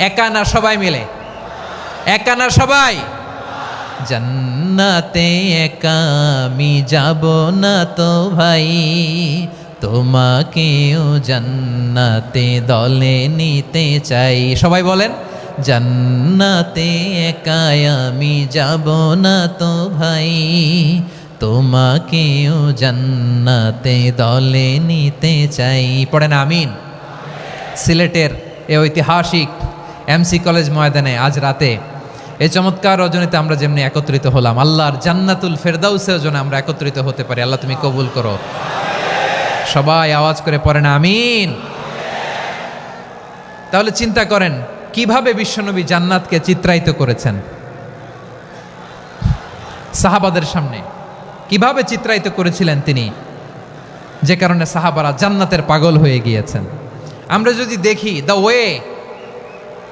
একা না সবাই মিলে? একা না সবাই? জান্নাতে একা আমি যাব না তো ভাই, তোমাকেও জান্নাতে দলে নিতে চাই। সবাই বলেন জান্নাতে একা আমি যাব না তো ভাই, তোমাকেও জান্নাতে দলে নিতে চাই। পড়েন আমিন। সিলেটের এ ঐতিহাসিক এমসি কলেজ ময়দানে আজ রাতে এই চমৎকার রজনীতে আমরা যেমনি একত্রিত হলাম, আল্লাহর জান্নাতুল ফেরদাউসের জন্য আমরা একত্রিত হতে পারি। আল্লাহ তুমি কবুল করো। সবাই আওয়াজ করে পড়েন আমিন। তাহলে চিন্তা করেন কিভাবে বিশ্বনবী জান্নাতকে চিত্রায়িত করেছেন সাহাবাদের সামনে, কিভাবে চিত্রায়িত করেছিলেন তিনি, যে কারণে সাহাবারা জান্নাতের পাগল হয়ে গিয়েছেন। আমরা যদি দেখি the way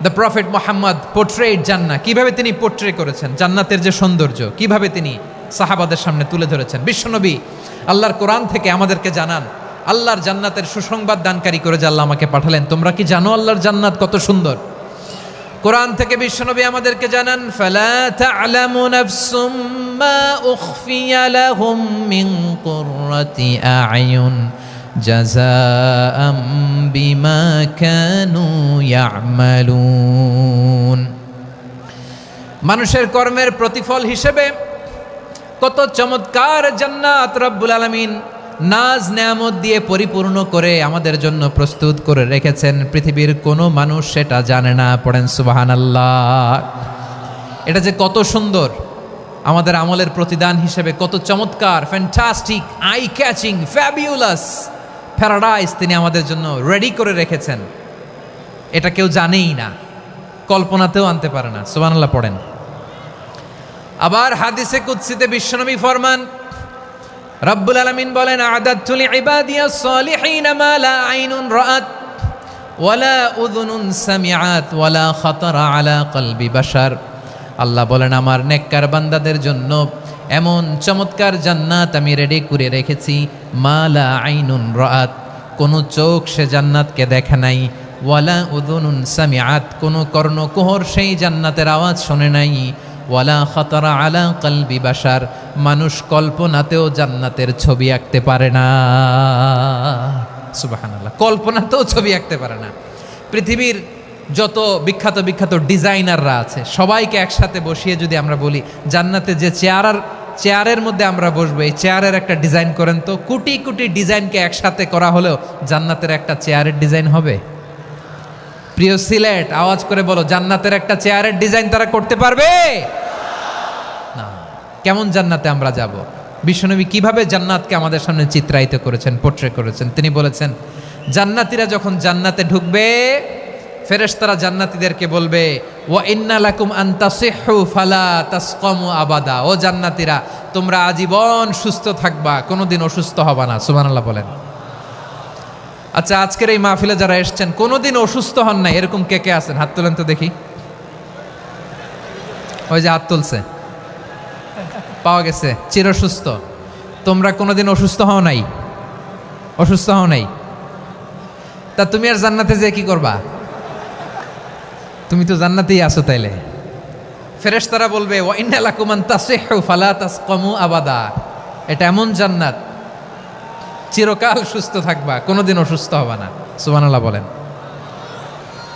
the prophet Muhammad portrait জান্নাত, কিভাবে তিনি পোর্ট্রে করেছেন জান্নাতের যে সৌন্দর্য, কিভাবে তিনি সাহাবাদের সামনে তুলে ধরেছেন। বিশ্বনবী আল্লাহর কোরআন থেকে আমাদেরকে জানান আল্লাহর জান্নাতের সুসংবাদ দানকারী করে যে আল্লাহ আমাকে পাঠালেন। তোমরা কি জানো আল্লাহর জান্নাত কত সুন্দর? কোরআন থেকে বিশ্বনবী আমাদেরকে জানান ফালা তা'লামু নাফসুম মা উখফিয়া লাহুম মিন কুররাতি আ'য়ুন জাযাআম বিমা কানু ইয়া'মালুন। মানুষের কর্মের প্রতিফল হিসেবে কত চমৎকার জান্নাত রব্বুল আলামিন নাজ নেয়ামত দিয়ে পরিপূর্ণ করে আমাদের জন্য প্রস্তুত করে রেখেছেন। পৃথিবীর কোনো মানুষ সেটা জানে না। পড়েন সুবহানাল্লাহ। এটা যে কত সুন্দর, আমাদের আমলের প্রতিদান হিসেবে কত চমৎকার, fantastic, eye catching, fabulous paradise তিনি আমাদের জন্য রেডি করে রেখেছেন। এটা কেউ জানেই না, কল্পনাতেও আনতে পারে না। সুবহানাল্লাহ পড়েন। আবার হাদিসে কুদসিতে বিশ্বনবী ফরমান, রব্বুল আলামিন বলেন আ'দাদতু লিইবাদিয়াস সালিহিনা মা লা আইনুন রাআত ওয়ালা উযুনুন সামিআত ওয়ালা খাতারা আলা কলবি বাশার। আল্লাহ বলেন আমার নেককার বান্দাদের জন্য এমন চমৎকার জান্নাত আমি রেডি করে রেখেছি, মা লা আইনুন রাআত, কোন চোখ সে জান্নাতকে দেখে নাই, ওয়ালা উযুনুন সামিআত, কোন কর্ণকুহর সেই জান্নাতের আওয়াজ শোনে নাই, ওয়ালা খাতারা আলা কলবি বাশার, মানুষ কল্পনাতেও জান্নাতের ছবি আঁকতে পারে না। সুবহানাল্লাহ, কল্পনাতেও ছবি আঁকতে পারে না। পৃথিবীর যত বিখ্যাত বিখ্যাত ডিজাইনাররা আছে সবাইকে একসাথে বসিয়ে যদি আমরা বলি জান্নাতে যে চেয়ারের মধ্যে আমরা বসবো, এই চেয়ারের একটা ডিজাইন করেন তো, কোটি কোটি ডিজাইনকে একসাথে করা হলেও জান্নাতের একটা চেয়ারের ডিজাইন হবে? প্রিয় সিলেট, আওয়াজ করে বলো, জান্নাতের একটা চেয়ারের ডিজাইন তারা করতে পারবে না। কেমন জান্নাতে আমরা যাব? বিশ্বনবী কিভাবে জান্নাতকে আমাদের সামনে চিত্রায়িত করেছেন, পোর্ট্রে করেছেন। তিনি বলেছেন জান্নাতীরা যখন জান্নাতে ঢুকবে ফেরেশতারা জান্নাতীদেরকে বলবে ওয়া ইন্না লাকুম আন তাসিহু ফালা তাসকামু আবাদা, ও জান্নাতীরা তোমরা আজীবন সুস্থ থাকবা, কোনোদিন অসুস্থ হবা না। সুবহানাল্লাহ বলেন। আচ্ছা, আজকের এই মাহফিলে যারা এসেছেন কোনোদিন অসুস্থ হন নাই এরকম কে কে আছেন? হাত তোলেন তো দেখি। ওই যে হাত তুলছে, পাওয়া গেছে, চিরসুস্থ। তোমরা কোনোদিন অসুস্থ হও নাই? অসুস্থ হও নাই? তা তুমি আর জান্নাতে যে কি করবা? তুমি তো জান্নাতেই আছো তাইলে। ফেরেশতারা বলবে ওয়া ইন্না লাকুম আন তাসিহু ফালা তাসকামু আবাদা, এটা এমন জান্নাত চিরকাল সুস্থ থাকবা, কোনোদিন অসুস্থ হবা না। সুবহানাল্লাহ বলেন।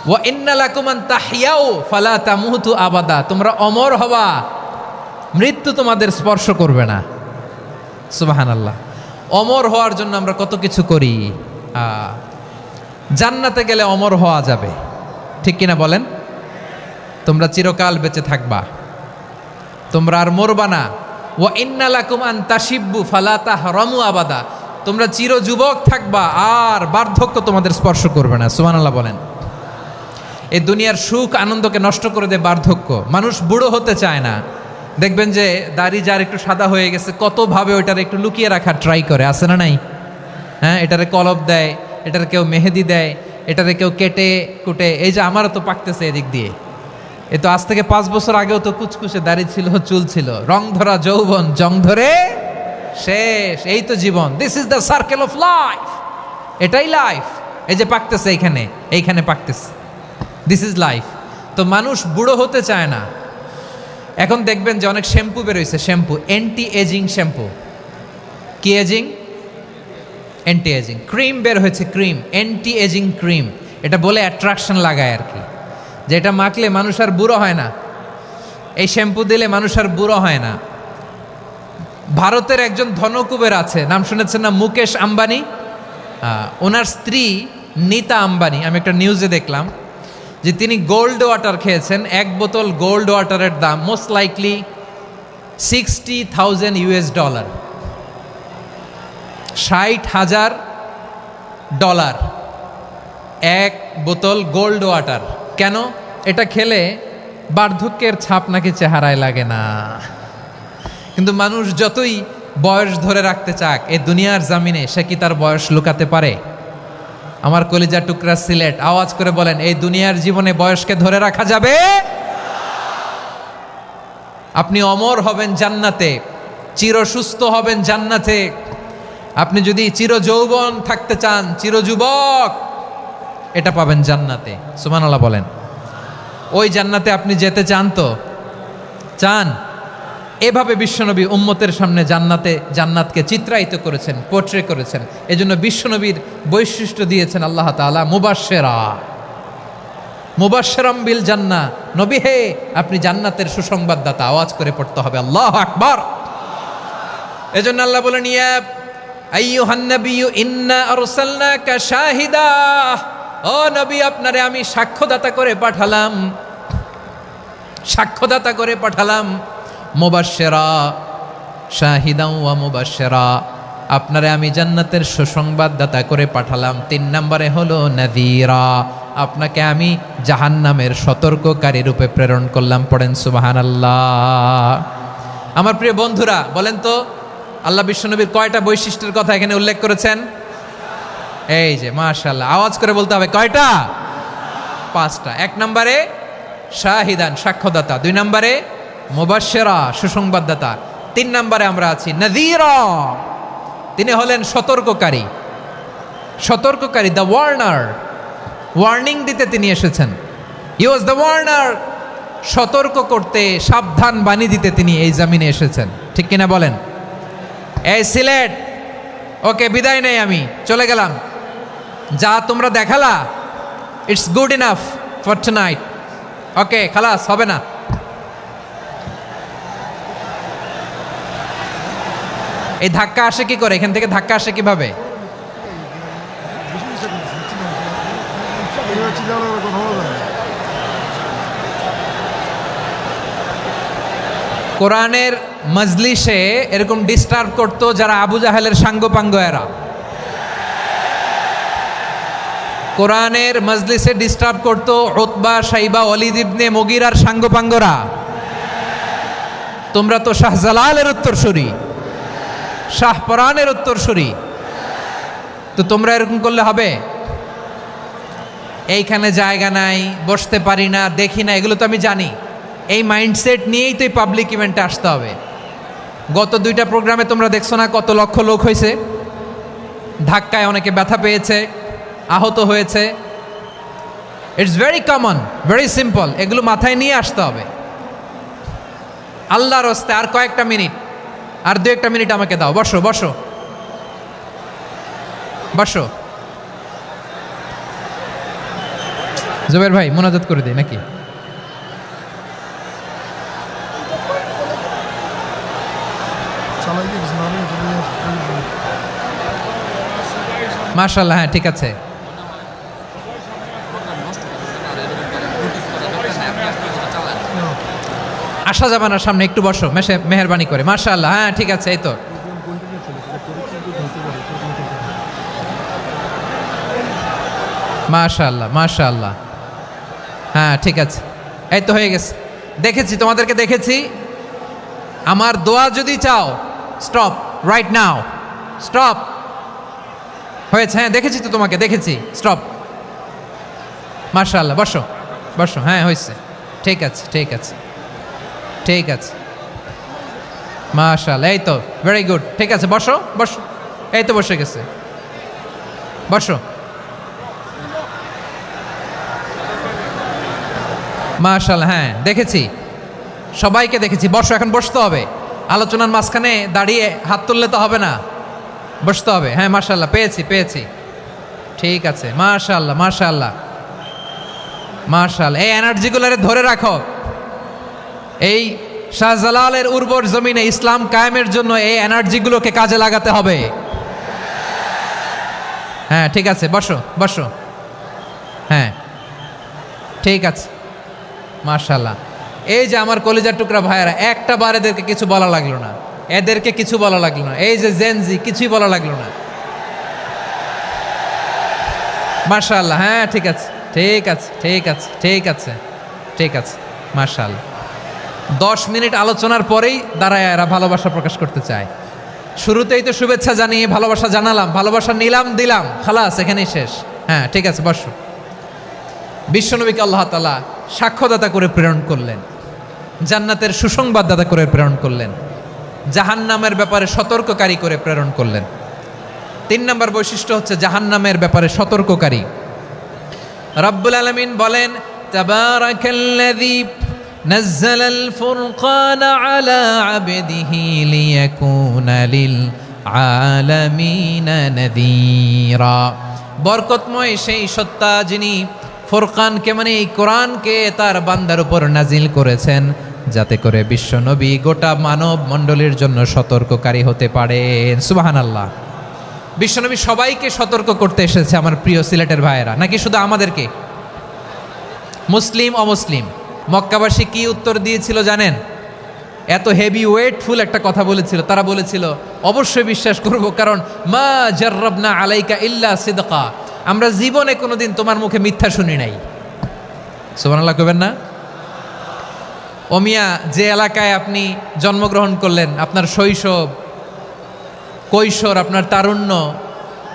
ওয়া ইন্না লাকুম আন তাহইয়াউ ফালা তামুতু আবাদা, তোমরা অমর হবা, মৃত্যু তোমাদের স্পর্শ করবে না। সুবহানাল্লাহ। অমর হওয়ার জন্য আমরা কত কিছু করি। জান্নাতে গেলে অমর হওয়া যাবে, ঠিক কিনা বলেন? তোমরা চিরকাল বেঁচে থাকবা, তোমরা আর মরবা না। ওয়া ইন্না লাকুম আন তাশিব্বু ফালা তাহরামু আবাদা, তোমরা চির যুবক থাকবা, আর বার্ধক্য তোমাদের স্পর্শ করবে না। সুবহানাল্লাহ বলেন। এই দুনিয়ার সুখ আনন্দকে নষ্ট করে দেয় বার্ধক্য। মানুষ বুড়ো হতে চায় না। দেখবেন যে দাড়ি যার একটু সাদা হয়ে গেছে, কতভাবে ওইটার একটু লুকিয়ে রাখার ট্রাই করে, আছে না নাই? হ্যাঁ, এটারে কলপ দেয়, এটার কেউ মেহেদি দেয়, এটারে কেউ কেটে কুটে। এই যে আমারও তো পাকতেছে এদিক দিয়ে, এ তো আজ থেকে 5 বছর আগেও তো কুচকুচে দাড়ি ছিল, চুল ছিল, রং ধরা যৌবন জং ধরে শেষ। এই তো জীবন, this is the circle of life, এটাই লাইফ। এই যে পাকতেছে এইখানে, এইখানে পাকতেছে, দিস ইজ লাইফ। তো মানুষ বুড়ো হতে চায় না। এখন দেখবেন যে অনেক শ্যাম্পু বেরোইছে, শ্যাম্পু অ্যান্টি এজিং শ্যাম্পু। কি এজিং? Anti ageing. ক্রিম বের হয়েছে, ক্রিম অ্যান্টি এজিং ক্রিম। এটা বলে অ্যাট্রাকশন লাগায় আর কি, যে এটা মাখলে মানুষ আর বুড়ো হয় না, এই শ্যাম্পু দিলে মানুষ আর বুড়ো হয় না। ভারতের একজন ধনকুবের আছে, নাম শুনেছেন না? মুকেশ আম্বানি। ওনার স্ত্রী নীতা আম্বানি, আমি একটা নিউজে দেখলাম যে তিনি গোল্ড ওয়াটার খেয়েছেন। 1 বোতল গোল্ড ওয়াটারের দাম মোস্ট লাইকলি $60,000, $60,000 1 বোতল গোল্ড ওয়াটার। কেন? এটা খেলে বার্ধক্যের ছাপ নাকি চেহারায় লাগে না। কিন্তু মানুষ যতই বয়স ধরে রাখতে চাক এই দুনিয়ার জামিনে, সে কি তার বয়স লুকাতে পারে? আমার কলিজার টুকরা সিলেট, আওয়াজ করে বলেন, এই দুনিয়ার জীবনে বয়সকে ধরে রাখা যাবে? আপনি অমর হবেন জান্নাতে, চির সুস্থ হবেন জান্নাতে। আপনি যদি চির যৌবন থাকতে চান, চির যুবক, এটা পাবেন জান্নাতে। সুবহানাল্লাহ বলেন। ওই জান্নাতে আপনি যেতে চান তো? চান? এভাবে বিশ্বনবী উম্মতের সামনে জান্নাতকে চিত্রায়িত করেছেন, পোর্ট্রে করেছেন। এজন্য বিশ্বনবীর বৈশিষ্ট্য দিয়েছেন আল্লাহ তাআলা মুবাশশিরাম বিল জান্নাহ। নবী হে, আপনি জান্নাতের সুসংবাদদাতা। আওয়াজ করে পড়তে হবে আল্লাহু আকবার। এজন্য আল্লাহ বলেন, ইয়া আইয়ুহান নাবিয়্যু ইন্না আরসালনাকা শাহিদা, ও নবী, আপনারে আমি সাক্ষ্যদাতা করে পাঠালাম, সাক্ষ্যদাতা করে পাঠালাম। মুবাশশিরা, শাহিদাও ওয়া মুবাশশিরা, আপনারে আমি জান্নাতের সুসংবাদদাতা করে পাঠালাম। 3 নম্বরে হলো নাযীরা, আপনাকে আমি জাহান্নামের সতর্ককারী রূপে প্রেরণ করলাম। পড়েন সুবহানাল্লাহ। আমার প্রিয় বন্ধুরা, বলেন তো আল্লাহ বিশ্বনবীর কয়টা বৈশিষ্ট্যের কথা এখানে উল্লেখ করেছেন? এই যে মাশাআল্লাহ, আওয়াজ করে বলতে হবে, কয়টা? 5টা। 1 নম্বরে শাহিদান, সাক্ষ্যদাতা। 2 নম্বরে মুবাশশিরা, সুসংবাদদাতা। 3 নম্বরে আমরা আছি নাযীরা, তিনি হলেন সতর্ককারী। সতর্ককারী, দ্য ওয়ার্নার, ওয়ার্নিং দিতে তিনি এসেছেন। হি ওয়াজ দ্য ওয়ার্নার, সতর্ক করতে, সাবধান বাণী দিতে তিনি এই জমিনে এসেছেন। ঠিক কিনা বলেন? এই সিলেট, ওকে, বিদায় নেই, আমি চলে গেলাম। যা তোমরা দেখালা, it's good enough for tonight. Okay, খালাস, হবে না। এই ধাক্কা আসে কি করে? এখান থেকে ধাক্কা আসে কিভাবে? কোরআনের মজলিসে এরকম ডিস্টার্ব করতো যারা আবু জাহেলের সাঙ্গপাঙ্গ এরা। কোরআনের মজলিসে ডিস্টার্ব করতো উতবা, শাইবা, ওয়ালিদ ইবনে মুগীরার সাঙ্গপাঙ্গরা। তোমরা তো শাহজালালের উত্তরসূরি, শাহপরানের উত্তরসূরি, তো তোমরা এরকম করলে হবে? এইখানে জায়গা নাই, বসতে পারি না, দেখি না, এগুলো তো আমি জানি। এই মাইন্ডসেট নিয়েই তো এই পাবলিক ইভেন্টে আসতে হবে। গত 2টা প্রোগ্রামে তোমরা দেখছো না কত লক্ষ লোক হয়েছে? ধাক্কায় অনেকে ব্যথা পেয়েছে, আহত হয়েছে। It's very common, very simple. এগুলো মাথায় নিয়ে আসতে হবে। আল্লাহর হস্তে আর কয়েকটা মিনিট, আর 2-1 মিনিট আমাকে দাও। বসো বসো বসো। জুবের ভাই মোনাজাত করে দিই নাকি? মাশাআল্লাহ, হ্যাঁ ঠিক আছে। আসা যাবে না সামনে, একটু বসো মেহেরবানি করে। মাশাআল্লাহ, হ্যাঁ ঠিক আছে। এই তো মাশাআল্লাহ মাশাআল্লাহ, হ্যাঁ ঠিক আছে। এই তো হয়ে গেছে। দেখেছি, তোমাদেরকে দেখেছি। আমার দোয়া যদি চাও, স্টপ রাইট নাও, স্টপ। হয়েছে, হ্যাঁ দেখেছি তো তোমাকে, দেখেছি। স্টপ। মাশাআল্লাহ, বসো বসো। হ্যাঁ হয়েছে, ঠিক আছে ঠিক আছে ঠিক আছে। মাশাআল্লাহ, এই তো ভেরি গুড। ঠিক আছে, বসো বসো। এই তো বসে গেছে, বসো। মাশাআল্লাহ, হ্যাঁ দেখেছি, সবাইকে দেখেছি। বসো, এখন বসতে হবে। আলোচনার মাঝখানে দাঁড়িয়ে হাত তুললে তো হবে না, বসতে হবে। হ্যাঁ মাশাআল্লাহ, পেয়েছি পেয়েছি। ঠিক আছে, মাশাআল্লাহ মাশাআল্লাহ মাশাআল্লাহ। এই এনার্জিগুলোরে ধরে রাখো। এই শাহজালালের উর্বর জমিনে ইসলাম কায়েমের জন্য এই এনার্জিগুলোকে কাজে লাগাতে হবে। হ্যাঁ ঠিক আছে, বসো বসো। হ্যাঁ ঠিক আছে, মাশাআল্লাহ। এই যে আমার কলিজার টুকরা ভাইয়েরা, একটা বার এদেরকে কিছু বলা লাগলো না, এদেরকে কিছু বলা লাগলো না। এই যে জেনজি, কিছুই বলা লাগলো না। মাশাআল্লাহ, হ্যাঁ ঠিক আছে ঠিক আছে ঠিক আছে ঠিক আছে ঠিক আছে। মাশাআল্লাহ, 10 মিনিট আলোচনার পরেই দাঁড়ায় এরা ভালোবাসা প্রকাশ করতে চায়। শুরুতেই তো শুভেচ্ছা জানিয়ে ভালোবাসা জানালাম, ভালোবাসা নিলাম দিলাম, খালাস এখানেই শেষ। হ্যাঁ ঠিক আছে, বসো। বিশ্বনবীকে আল্লাহ তাআলা সাক্ষ্যদাতা করে প্রেরণ করলেন, জান্নাতের সুসংবাদদাতা করে প্রেরণ করলেন, জাহান্নামের ব্যাপারে সতর্ককারী করে প্রেরণ করলেন। 3 নম্বর বৈশিষ্ট্য হচ্ছে জাহান্নামের ব্যাপারে সতর্ককারী। রব্বুল আলামিন বলেন, তাবারাকাল্লাযী নাযালাল ফুরকানা আলা আবদিহি লিয়াকুনা লিল আলামিনা নাযীরা। বরকতময় সেই সত্তা যিনি ফুরকানকে মানে এই কোরআনকে তার বান্দার উপর নাজিল করেছেন, যাতে করে বিশ্বনবী গোটা মানব মণ্ডলীর জন্য সতর্ককারী হতে পারেন। সুবহানাল্লাহ। বিশ্বনবী সবাইকে সতর্ক করতে এসেছে, আমার প্রিয় সিলেটের ভাইয়েরা, নাকি শুধু আমাদেরকে? মুসলিম অমুসলিম মক্কাবাসী কি উত্তর দিয়েছিল জানেন? এত হেভি ওয়েটফুল একটা কথা বলেছিল। তারা বলেছিল, অবশ্যই বিশ্বাস করব, কারণ মা জাররাবনা আলাইকা ইল্লা সিদকা, আমরা জীবনে কোনোদিন তোমার মুখে মিথ্যা শুনি নাই। সুবহানাল্লাহ কইবেন না? ও মিয়া, যে এলাকায় আপনি জন্মগ্রহণ করলেন, আপনার শৈশব কৈশোর, আপনার তারুণ্য,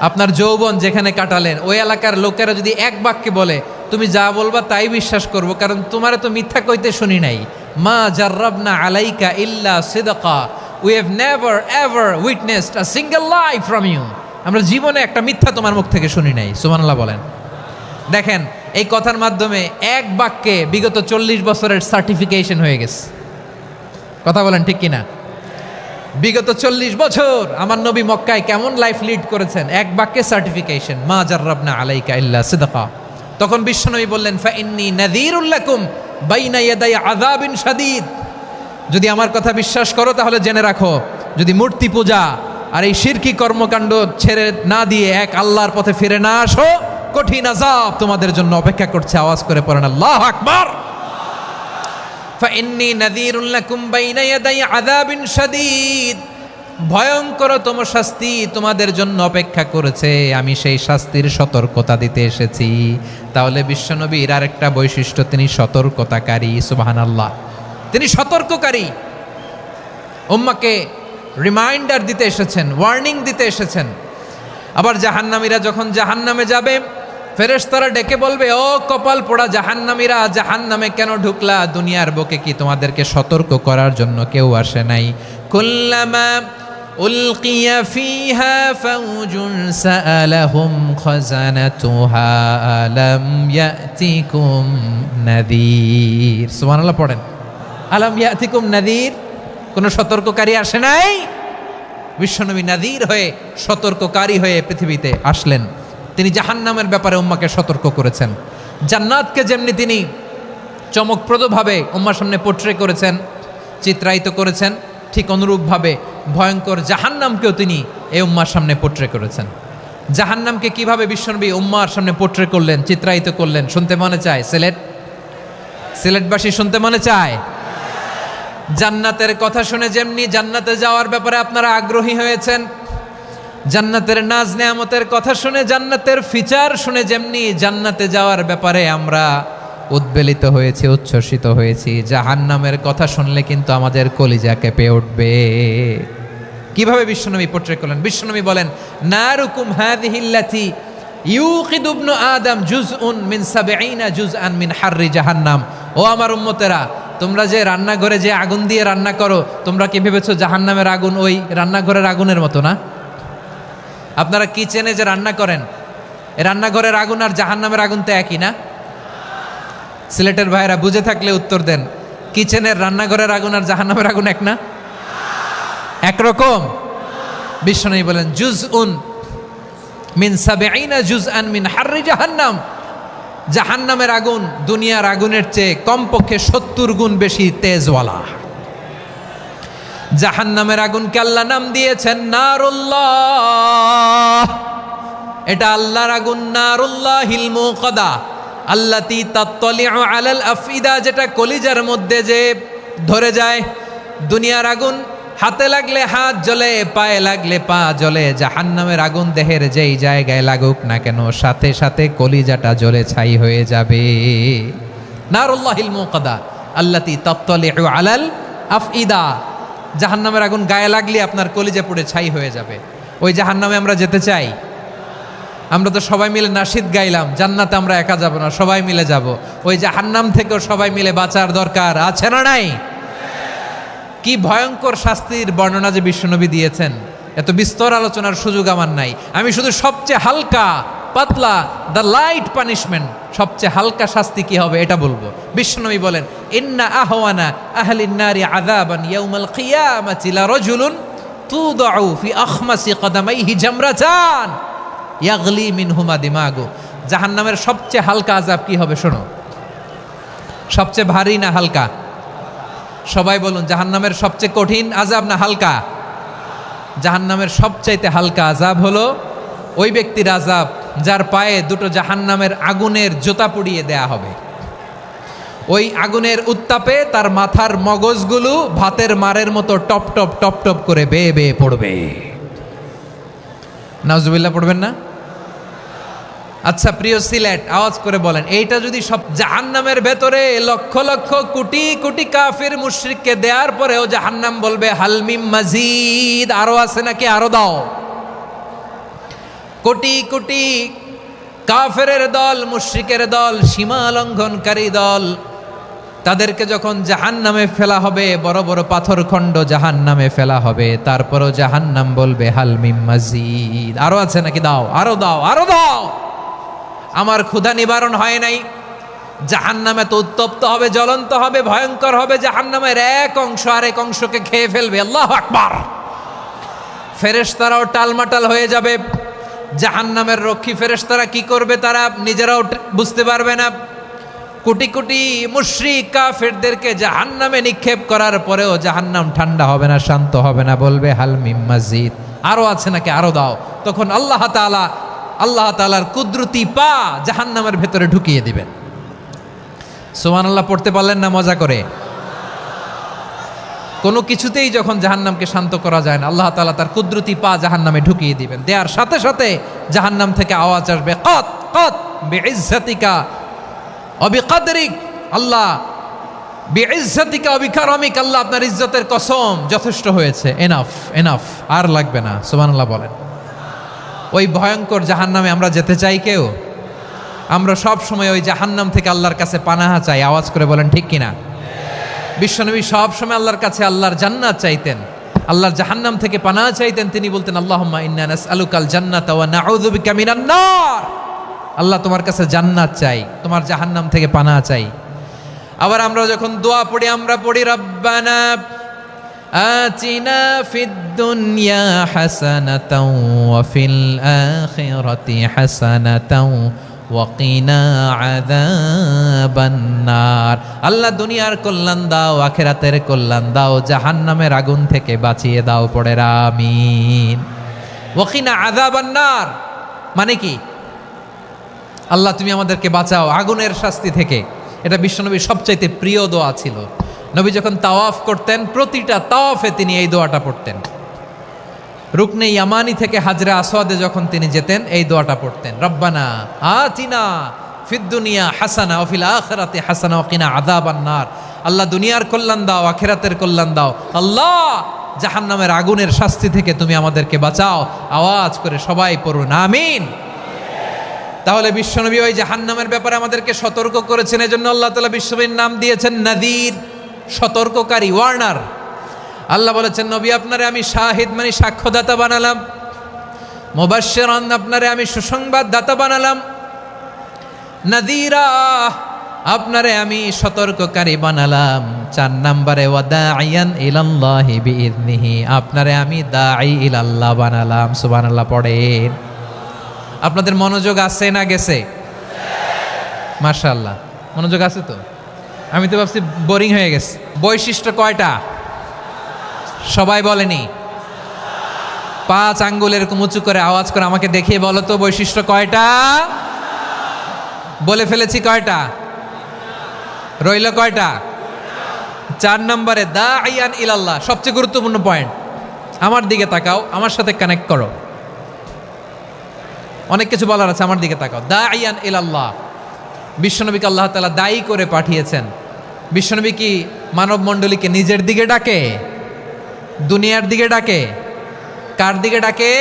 আপনার যৌবন যেখানে কাটালেন, ওই এলাকার লোকেরা যদি এক বাক্যে বলে তুমি যা বলবা তাই বিশ্বাস করব, কারণ তোমারে তো মিথ্যা কইতে শুনি নাই। মা জাররাবনা আলাইকা ইল্লা সিদকা, we have never ever witnessed a single lie from you, আমরা জীবনে একটা মিথ্যা তোমার মুখ থেকে শুনি নাই। সুবহানাল্লাহ বলেন। দেখেন, এই কথার মাধ্যমে এক বাক্যে বিগত 40 বছরের সার্টিফিকেশন হয়ে গেছে। কথা বলেন ঠিক কিনা? বিগত 40 বছর আমার নবী মক্কায় কেমন লাইফ লিড করেছেন, এক বাক্যে সার্টিফিকেশন, মা জাররাবনা আলাইকা ইল্লা সিদকা। তখন বিশ্বনবী বললেন, ফাইন্নী নাযীরুল লাকুম বাইনা ইয়াদাই আযাবিন শাদীদ, যদি আমার কথা বিশ্বাস করো তাহলে জেনে রাখো, যদি মূর্তি পূজা আর এই শিরকি কর্মকাণ্ড ছেড়ে না দিয়ে এক আল্লাহর পথে ফিরে না আসো, কঠিন আযাব তোমাদের জন্য অপেক্ষা করছে। আওয়াজ করে পড়েন আল্লাহু আকবার। ফাইন্নী নাযীরুল লাকুম বাইনা ইয়াদাই আযাবিন শাদীদ, ভয়ঙ্করতম শাস্তি তোমাদের জন্য অপেক্ষা করেছে, আমি সেই শাস্তির সতর্কতা দিতে এসেছি। তাহলে বিশ্বনবীর আরেকটা বৈশিষ্ট্য, তিনি সতর্কতাকারী। সুবহানাল্লাহ, তিনি সতর্ককারী। উম্মাকে রিমাইন্ডার দিতে এসেছেন, ওয়ার্নিং দিতে এসেছেন। আবার জাহান্নামীরা যখন জাহান্নামে যাবে, ফেরেশতারা ডেকে বলবে, ও কপাল পোড়া জাহান্নামীরা, জাহান্নামে কেন ঢুকলা? দুনিয়ার বুকে কি তোমাদেরকে সতর্ক করার জন্য কেউ আসে নাই? কুল্লামা উলকিয়া ফিহা ফাউজুন সাআলাহুম খাযানাতুহা আলাম ইয়াতিকুম নাযীর। সুবহানাল্লাহ পড়েন। আলাম ইয়াতিকুম নাযীর, কোন সতর্ককারী আসে নাই? বিশ্বনবী নাযীর হয়ে, সতর্ককারী হয়ে পৃথিবীতে আসলেন। তিনি জাহান্নামের ব্যাপারে উম্মাকে সতর্ক করেছেন। জান্নাতকে যেমনি তিনি চমকপ্রদভাবে উম্মার সামনে পোট্রে করেছেন, চিত্রায়িত করেছেন, ঠিক অনুরূপভাবে ভয়ঙ্কর জাহান্নামকেও তিনি এই উম্মার সামনে পোট্রে করেছেন। জাহান্নামকে কিভাবে বিশ্বনবী উম্মার সামনে পোট্রে করলেন, চিত্রায়িত করলেন, শুনতে মনে চায়? সিলেটবাসী শুনতে মনে চায়? জান্নাতের কথা শুনে যেমনি জান্নাতে যাওয়ার ব্যাপারে আপনারা আগ্রহী হয়েছেন, জান্নাতের নাজ নেয়ামতের কথা শুনে, জান্নাতের ফিচার শুনে যেমনি জান্নাতে যাওয়ার ব্যাপারে আমরা উদ্বেলিত হয়েছি, উচ্ছ্বসিত হয়েছি, জাহান্নামের কথা শুনলে কিন্তু আমাদের কলিজা কেঁপে উঠবে। কিভাবে বিশ্বনবী পোট্রে করলেন? বিশ্বনবী বলেন, নারুকুম হাযিহিল্লাতী ইউকিদু ইবনু আদম জুজউন মিন ৭০ জুজআন মিন হাররি জাহান্নাম। ও আমার উম্মতেরা, তোমরা যে রান্নাঘরে যে আগুন দিয়ে রান্না করো, তোমরা কি ভেবেছো জাহান্নামের আগুন ওই রান্নাঘরের আগুনের মতো না? আপনারা কিচেনে যে রান্না করেন, রান্নাঘরের আগুন আর জাহান্নামের আগুন তো একই না? সিলেটের ভাইরা বুঝে থাকলে উত্তর দেন। কিচেনের রান্নাঘরের আগুন আর জাহান্নামের আগুন এক না? একরকম? বিশ্বনবী বলেন, জুজউন মিন ৭০ জুজআন মিন হাররি জাহান্নাম। জাহান্নামের আগুন দুনিয়ার আগুনের চেয়ে কমপক্ষে ৭০ গুণ বেশি তেজওয়ালা। জাহান্নামের আগুনকে আল্লাহ নাম দিয়েছেন নারুল্লাহ। এটা আল্লাহর আগুন, নারুল্লাহিল মুকাদা আল্লাতী তাত্তালিউ আলাল আফইদা, যেটা কলিজার মধ্যে যে ধরে যায়। দুনিয়ার আগুন হাতে লাগলে হাত জ্বলে, পায়ে লাগলে পা জ্বলে। জাহান্নামের আগুন দেহের যেই জায়গায় লাগুক না কেন, সাথে সাথে কলিজাটা জ্বলে ছাই হয়ে যাবে। নারুল্লাহিল মুকাদা আল্লাতী তাত্তালিউ আলাল আফইদা। জাহান্নামের আগুন গায়ে লাগলে আপনার কলিজা পুড়ে ছাই হয়ে যাবে। ওই জাহান্নামে আমরা যেতে চাই? আমরা তো সবাই মিলে নাশিদ গাইলাম, জান্নাতে আমরা একা যাব না, সবাই মিলে যাব। ওই জাহান্নাম থেকেও সবাই মিলে বাঁচার দরকার আছে না নাই? কি ভয়ঙ্কর শাস্তির বর্ণনা যে বিশ্বনবী দিয়েছেন, এত বিস্তর আলোচনার সুযোগ আমার নাই। আমি শুধু সবচেয়ে হালকা পাতলা, দ্য লাইট পানিশমেন্ট, সবচেয়ে হালকা শাস্তি কি হবে এটা বলবো। বিশ্বনবী বলেন, ইন্না আহওয়ানা আহলিন নারি আযাবান ইয়াউমাল কিয়ামাতি লারাজুলুন তুদাউ ফি আখমাসি কদামাইহি জামরাতান ইয়াগলি মিনহুমা দিমাগু। জাহান্নামের সবচেয়ে হালকা আযাব কি হবে শোনো। সবচেয়ে ভারী না হালকা? সবাই বলুন, জাহান্নামের সবচেয়ে কঠিন আযাব না হালকা? জাহান্নামের সবচাইতে হালকা আযাব হলো ওই ব্যক্তির আযাব যার পায়ে দুটো জাহান্নামের আগুনের জুতা পুড়িয়ে দেয়া হবে। ওই আগুনের উত্তাপে তার মাথার মগজগুলো ভাতের মারের মতো টপ টপ টপ টপ করে বেয়ে বেয়ে পড়বে। নাউজুবিল্লাহ পড়বেন না? আচ্ছা প্রিয় সিলেট, আওয়াজ করে বলেন, এইটা যদি সব জাহান্নামের ভেতরে লক্ষ লক্ষ কোটি কোটি কাফির মুশরিককে দেওয়ার পরেও জাহান্নাম বলবে হালমিম মাজিদ, আরো আছে নাকি, আরো দাও। কোটি কোটি কাফেরের দল, মুশরিকের দল, সীমা লঙ্ঘনকারী দল, তাদেরকে যখন জাহান্নামে ফেলা হবে, বড় বড় পাথরখণ্ড জাহান্নামে ফেলা হবে, তারপরও জাহান্নাম বলবে হালমিম মাজিদ, আরো আছে নাকি, দাও, আরো দাও, আরো দাও। আমার ক্ষুধা নিবারণ হয় নাই। জাহান্নামে তো উত্তপ্ত হবে, জ্বলন্ত হবে, ভয়ঙ্কর হবে। জাহান্নামের এক অংশ আরেক অংশকে খেয়ে ফেলবে। আল্লাহু আকবার। ফেরেশতারাও টালমাটাল হয়ে যাবে। জাহান্নামের রক্ষী ফেরেশতারা কি করবে তারা নিজেরাও বুঝতে পারবে না। কোটি কোটি মুশরিক কাফেরদেরকে জাহান্নামে নিক্ষেপ করার পরেও জাহান্নাম ঠান্ডা হবে না, শান্ত হবে না, বলবে হালমিম মাজিদ, আরো আছে নাকি, আরো দাও। তখন আল্লাহ তাআলার কুদরতি পা জাহান্নামের ভেতরে ঢুকিয়ে দিবেন। সুবহানাল্লাহ পড়তে পারলেন না মজা করে? কোনো কিছুতেই যখন জাহান্নামকে শান্ত করা যায় না, আল্লাহ তাআলা তার কুদরতি পা জাহান্নামে ঢুকিয়ে দিবেন। দেওয়ার সাথে সাথে জাহান্নাম থেকে আওয়াজ আসবে, কত কত বিইজ্জাতিকা ওয়া বিকদরিক, আল্লাহ বিইজ্জাতিকা ওয়া বিকারামিক, আল্লাহ আপনার ইজ্জতের কসম, যথেষ্ট হয়েছে, এনাফ এনাফ, আর লাগবে না। সুবহানাল্লাহ বলেন। ওই ভয়ঙ্কর জাহান্নামে আমরা যেতে চাই কেউ? আমরা সব সময় ওই জাহান্নাম থেকে আল্লাহর কাছে পানাহা চাই। আওয়াজ করে বলেন ঠিক কিনা? বিশ্বনবী সব সময় আল্লাহর কাছে আল্লাহর জান্নাত চাইতেন। আল্লাহর জাহান্নাম থেকে পানাহ চাইতেন, তিনি বলতেন আল্লাহুম্মা ইন্না নাসআলুকাল জান্নাতা ওয়া নাউযু বিকা মিনান নার। আল্লাহ তোমার কাছে জান্নাত চাই, তোমার জাহান্নাম থেকে পানাহ চাই। আবার আমরা যখন দোয়া পড়ি, আমরা পড়ি রব্বানা আতিনা ফিদ দুনিয়া হাসানাতাও ওয়া ফিল আখিরাতি হাসানাতাও ওয়া কিনা আযাবান নার। আল্লাহ দুনিয়ার কল্যাণ দাও, আখিরাতের কল্যাণ দাও, জাহান্নামের আগুন থেকে বাঁচিয়ে দাও, পড়ে আমিন। ওয়া কিনা আযাবান নার মানে কি? আল্লাহ তুমি আমাদেরকে বাঁচাও আগুনের শাস্তি থেকে। এটা বিশ্বনবীর সবচাইতে প্রিয় দোয়া ছিল। নবী যখন তাওয়াফ করতেন, প্রতিটা তাওয়াফে তিনি এই দোয়াটা পড়তেন। রুকনে ইয়ামানি থেকে হাজরা আসওয়াদে যখন তিনি যেতেন, এই দোয়াটা পড়তেন, রব্বানা আতিনা ফিদ দুনিয়া হাসানা ওয়া ফিল আখিরাতি হাসানা ওয়া কিনা আযাবান নার। আল্লাহ দুনিয়ার কল্যাণ দাও, আখিরাতের কল্যাণ দাও। আল্লাহ জাহান্নামের আগুনের শাস্তি থেকে তুমি আমাদেরকে বাঁচাও। আওয়াজ করে সবাই পড়ুন আমিন। তাহলে বিশ্বনবী ওই জাহান্নামের ব্যাপারে আমাদেরকে সতর্ক করেছেন। এজন্য আল্লাহ তাআলা বিশ্বনবীর নাম দিয়েছেন নাযীর, সতর্ককারী, ওয়ার্নার। আল্লাহ বলেছেন নবী আপনারে আমি শাহিদ মানে সাক্ষ্যদাতা বানালাম, মুবাশশিরান আপনারে আমি সুসংবাদ দাতা বানালাম, নাযীরা আপনারে আমি সতর্ককারী বানালাম। 4 নম্বরে ওয়া দাঈয়ান ইলাল্লাহি বিইذনিহি, আপনারে আমি দাঈ ইলাল্লাহ বানালাম। সুবহানাল্লাহ পড়েন। আপনাদের মনোযোগ আছে না গেছে? মাশাআল্লাহ মনোযোগ আছে তো। আমি তো ভাবছি বোরিং হয়ে গেছে। বৈশিষ্ট্য কয়টা সবাই বলেনি? 5 আঙ্গুল এরকম উঁচু করে আওয়াজ করে আমাকে দেখিয়ে বলো তো বৈশিষ্ট্য কয়টা? বলে ফেলেছি কয়টা? রইল কয়টা? 4 নম্বরে দাঈয়ান ইলাল্লাহ, সবচেয়ে গুরুত্বপূর্ণ পয়েন্ট। আমার দিকে তাকাও, আমার সাথে কানেক্ট করো। অনেক কিছু বলার আছে, আমার দিকে তাকাও। দাঈয়ান ইলাল্লাহ, বিশ্বনবীকে আল্লাহ তাআলা দায়ী করে পাঠিয়েছেন। বিশ্বনবী কি মানব মণ্ডলীকে নিজের দিকে ডাকে? দুনিয়ার দিকে ডাকে? কার দিকে ডাকে?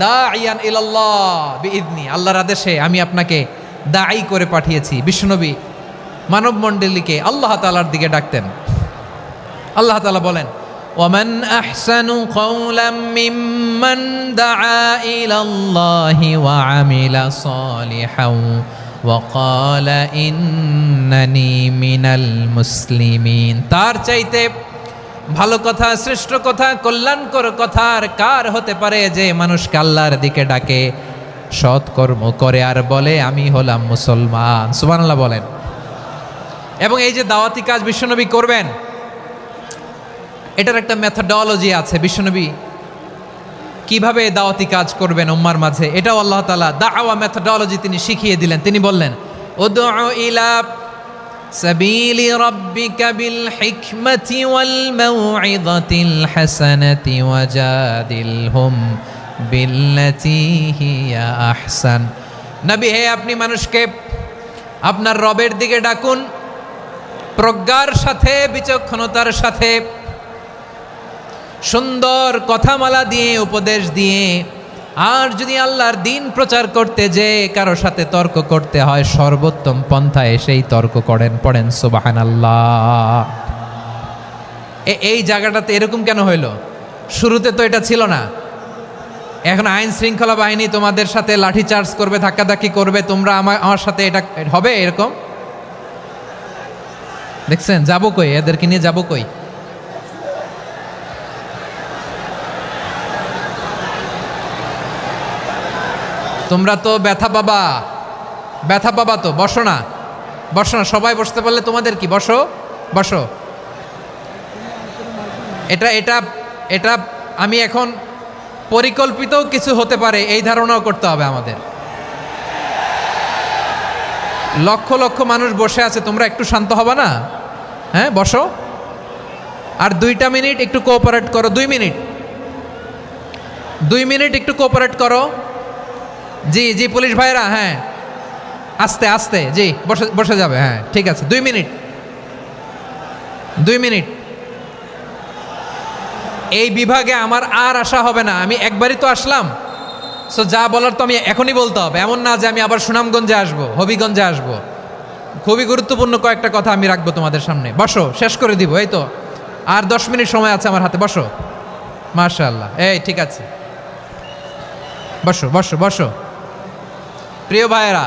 দাঈয়ান ইলাল্লাহ বিইذনি, আল্লাহর আদেশে আমি আপনাকে দায়ী করে পাঠিয়েছি। বিশ্বনবী মানব মণ্ডলীকে আল্লাহ তাআলার দিকে ডাকতেন। আল্লাহ তাআলা বলেন ওয়ামান আহসানু কাওলাম মিম্মান দাআ ইলাল্লাহি ওয়া আমিলা সালিহান ওয়া ক্বালা ইন্নানি মিনাল মুসলিমিন। তার চাইতে ভালো কথা, শ্রেষ্ঠ কথা, কল্যাণকর কথা আর কার হতে পারে যে মানুষকে আল্লাহর দিকে ডাকে, সৎকর্ম করে আর বলে আমি হলাম মুসলমান। সুবহানাল্লাহ বলেন। এবং এই যে দাওয়াতি কাজ বিশ্বনবী করবেন, এটার একটা মেথডোলজি আছে। বিশ্বনবী কিভাবে দাওয়াতি কাজ করবেন উম্মার মাঝে, এটাও আল্লাহ তাআলা দাওয়া মেথডোলজি তিনি শিখিয়ে দিলেন। তিনি বললেন উদউ ইলা সাবিলি রাব্বিকা বিল হিকমাতি ওয়াল মাউইযাতিল হাসানাতি ওয়াজাদিলহুম বিল্লাতী হিয়া আহসান। নবী হে, আপনি মানুষকে আপনার রবের দিকে ডাকুন প্রজ্ঞার সাথে, বিচক্ষণতার সাথে, সুন্দর কথামালা দিয়ে, উপদেশ দিয়ে। আর যদি আল্লাহর দিন প্রচার করতে যে কারো সাথে তর্ক করতে হয়, সর্বোত্তম পন্থায় সেই তর্ক করেন। পড়েন সুবহানাল্লাহ। এই জায়গাটাতে এরকম কেন হইল? শুরুতে তো এটা ছিল না। এখন আইন শৃঙ্খলা বাহিনী তোমাদের সাথে লাঠি চার্জ করবে, ধাক্কাধাক্কি করবে, তোমরা আমার সাথে এটা হবে এরকম? দেখছেন যাবো কই? এদেরকে নিয়ে যাবো কই? তোমরা তো ব্যথা পাবা, ব্যথা পাবা তো। বসো না, বসো না, সবাই বসতে পারলে তোমাদের কি? বসো বসো। এটা এটা এটা আমি এখন পরিকল্পিতও কিছু হতে পারে এই ধারণাও করতে হবে আমাদের। লক্ষ লক্ষ মানুষ বসে আছে, তোমরা একটু শান্ত হবা না? হ্যাঁ বসো। আর 2টা মিনিট একটু কোঅপারেট করো। 2 মিনিট, 2 মিনিট একটু কোঅপারেট করো। জি জি পুলিশ ভাইরা, হ্যাঁ আস্তে আস্তে, জি বসে বসে যাবে। হ্যাঁ ঠিক আছে, 2 মিনিট, 2 মিনিট। এই বিভাগে আমার আর আসা হবে না। আমি একবারই তো আসলাম, সো যা বলার তো আমি এখনই বলতে হবে। এমন না যে আমি আবার সুনামগঞ্জে আসবো, হবিগঞ্জে আসবো। খুবই গুরুত্বপূর্ণ কয়েকটা কথা আমি রাখবো তোমাদের সামনে। বসো, শেষ করে দিব। এই তো আর 10 মিনিট সময় আছে আমার হাতে, বসো। মাশাআল্লাহ, এই ঠিক আছে, বসো বসো বসো। প্রিয় ভাইয়েরা,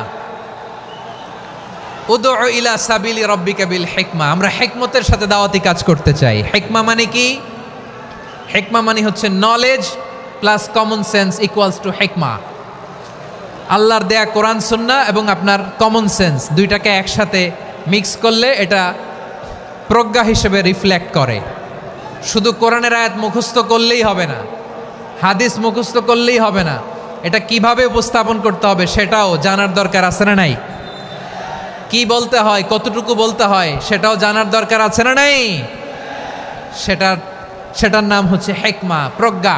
উদউ ইলা সাবিলি রাব্বিকা বিল হিকমা, আমরা হিকমতের সাথে দাওয়াতি কাজ করতে চাই। হিকমা মানে কি? হিকমা মানে হচ্ছে knowledge plus common sense equals to হিকমা। আল্লাহর দেয়া কোরআন সুন্নাহ এবং আপনার কমন সেন্স দুইটাকে একসাথে মিক্স করলে এটা প্রজ্ঞা হিসেবে রিফ্লেক্ট করে। শুধু কোরআনের আয়াত মুখস্থ করলেই হবে না, হাদিস মুখস্থ করলেই হবে না, এটা কিভাবে উপস্থাপন করতে হবে সেটাও জানার দরকার আছে না নাই? কি বলতে হয়, কতটুকু বলতে হয় সেটাও জানার দরকার আছে না নাই? সেটার নাম হচ্ছে হিকমা, প্রজ্ঞা।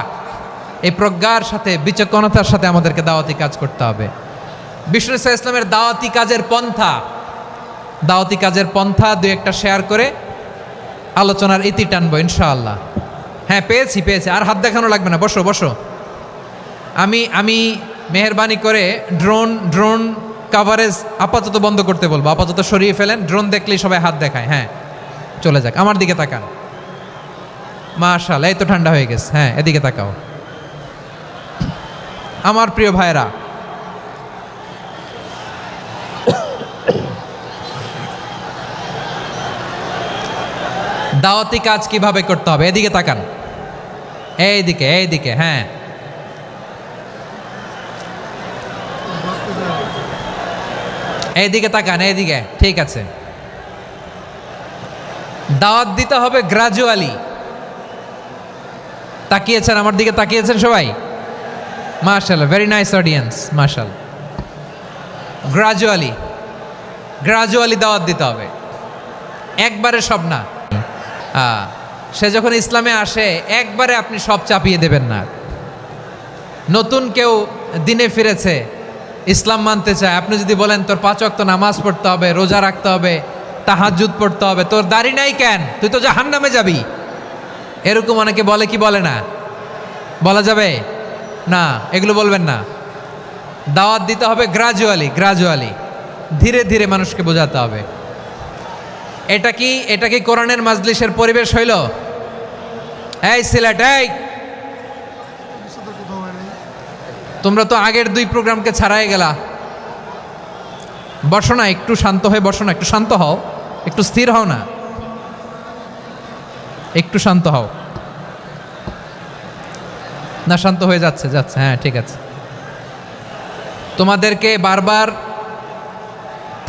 এই প্রজ্ঞার সাথে বিচক্ষণতার সাথে আমাদেরকে দাওয়াতি কাজ করতে হবে। বিষ্ণু ইসলামের দাওয়াতি কাজের পন্থা দুই একটা শেয়ার করে আলোচনার ইতি টানবো ইনশাআল্লাহ। হ্যাঁ, পেয়েছি, আর হাত দেখানো লাগবে না, বসো বসো। আমি মেহেরবানি করে ড্রোন কাভারেজ আপাতত বন্ধ করতে বলবো, আপাতত সরিয়ে ফেলেন। ড্রোন দেখলেই সবাই হাত দেখায়। হ্যাঁ, চলে যাক, আমার দিকে তাকান। মাশাআল্লাহ, এই তো ঠান্ডা হয়ে গেছে। হ্যাঁ, এদিকে তাকাও। আমার প্রিয় ভাইরা, দাওয়াতি কাজ কিভাবে করতে হবে এদিকে তাকান, এইদিকে। হ্যাঁ, এইদিকে তাকান, এইদিকে, ঠিক আছে। দাওয়াত দিতে হবে গ্রাজুয়ালি। তাকিয়েছেন আমার দিকে, তাকিয়েছেন সবাই? মাশাআল্লাহ, ভেরি নাইস অডিয়েন্স, মাশাআল্লাহ। গ্রাজুয়ালি দাওয়াত দিতে হবে, একবারে সব না। সে যখন ইসলামে আসে একবারে আপনি সব চাপিয়ে দেবেন না। নতুন কেউ দিনে ফিরেছে, ইসলাম মানতে চায়, আপনি যদি বলেন তোর 5 ওয়াক্ত নামাজ পড়তে হবে, রোজা রাখতে হবে, তাহাজ্জুদ পড়তে হবে, তোর দাড়ি নাই কেন, তুই তো জাহান্নামে যাবি, এরকম অনেকে বলে কি বলে না? বলা যাবে না, এগুলো বলবেন না। দাওয়াত দিতে হবে গ্রাজুয়ালি, ধীরে ধীরে মানুষকে বোঝাতে হবে। এটা কি কোরআনের মাজলিসের পরিবেশ হইল? এই সিলেট, এই তোমরা তো আগের 2 প্রোগ্রামকে ছাড়াই গেলা। বসো না, একটু শান্ত হয়ে বসো না, একটু শান্ত হও, একটু স্থির হও না, একটু শান্ত হও না। শান্ত হয়ে যাচ্ছে। হ্যাঁ, ঠিক আছে। তোমাদেরকে বারবার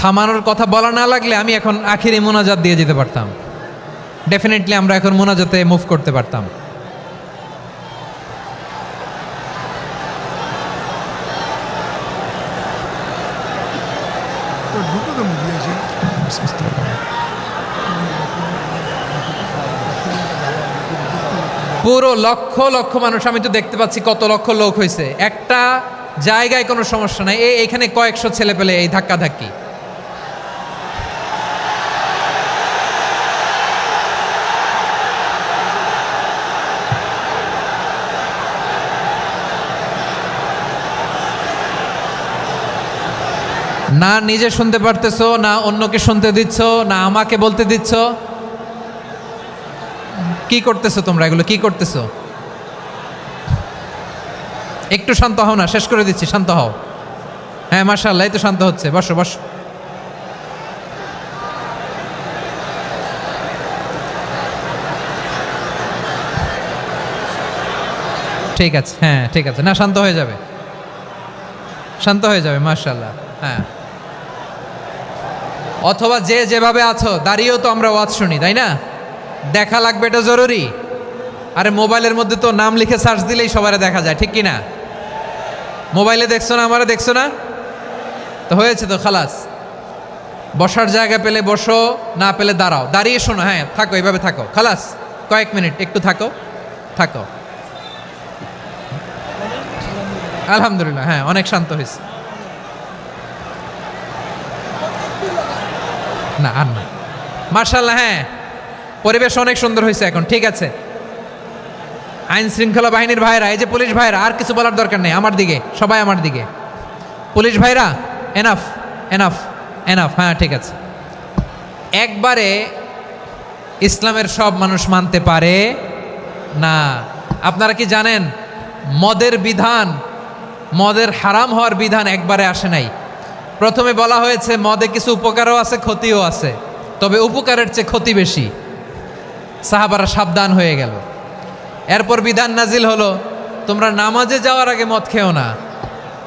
থামানোর কথা বলা না লাগলে আমি এখন আখিরি মোনাজাত দিয়ে যেতে পারতাম। ডেফিনেটলি আমরা এখন মোনাজাতে মুভ করতে পারতাম। পুরো লক্ষ লক্ষ মানুষ, আমি তো দেখতে পাচ্ছি কত লক্ষ লোক হয়েছে। একটা জায়গায় কোনো সমস্যা নাই, এইখানে কয়েকশো ছেলে পেলে এই ধাক্কাধাক্কি। না নিজে শুনতে পারতেছো, না অন্যকে শুনতে দিচ্ছ, না আমাকে বলতে দিচ্ছ। কি করতেছো তোমরা? এগুলো কি করতেছো? একটু শান্ত হও না, শেষ করে দিচ্ছি, শান্ত হও। হ্যাঁ, মাশাআল্লাহ, এই তো শান্ত হচ্ছে। বসো বসো। ঠিক আছে, হ্যাঁ ঠিক আছে। না, শান্ত হয়ে যাবে, শান্ত হয়ে যাবে, মাশাআল্লাহ। হ্যাঁ, অথবা যে যেভাবে আছো দাঁড়িয়েও তো আমরা ওয়াজ শুনি, তাই না? দেখা লাগবে, এটা জরুরি। আরে মোবাইলের মধ্যে তো নাম লিখে সার্চ দিলেই সবারে দেখা যায়, ঠিক কি না? মোবাইলে দেখছো না, আমারে দেখছো না, তো হয়েছে তো, খালাস। বসার জায়গা পেলে বসো, না পেলে দাঁড়াও, দাঁড়িয়ে শোনো। হ্যাঁ, থাকো, এইভাবে থাকো, খালাস। কয়েক মিনিট একটু থাকো। আলহামদুলিল্লাহ, হ্যাঁ, অনেক শান্ত হয়েছে। না আর না, মাশাআল্লাহ। হ্যাঁ, পরিবেশ অনেক সুন্দর হয়েছে এখন, ঠিক আছে। আইন শৃঙ্খলা বাহিনীর ভাইরা, এই যে পুলিশ ভাইরা, আর কিছু বলার দরকার নেই। আমার দিকে সবাই, আমার দিকে। পুলিশ ভাইরা, এনাফ। হ্যাঁ, ঠিক আছে। একবারে ইসলামের সব মানুষ মানতে পারে না। আপনারা কি জানেন মদের বিধান, মদের হারাম হওয়ার বিধান একবারে আসে নাই। প্রথমে বলা হয়েছে মদে কিছু উপকারও আছে ক্ষতিও আছে, তবে উপকারের চেয়ে ক্ষতি বেশি। সাহাবারা সাবধান হয়ে গেল। এরপর বিধান নাজিল হলো তোমরা নামাজে যাওয়ার আগে মদ খেও না।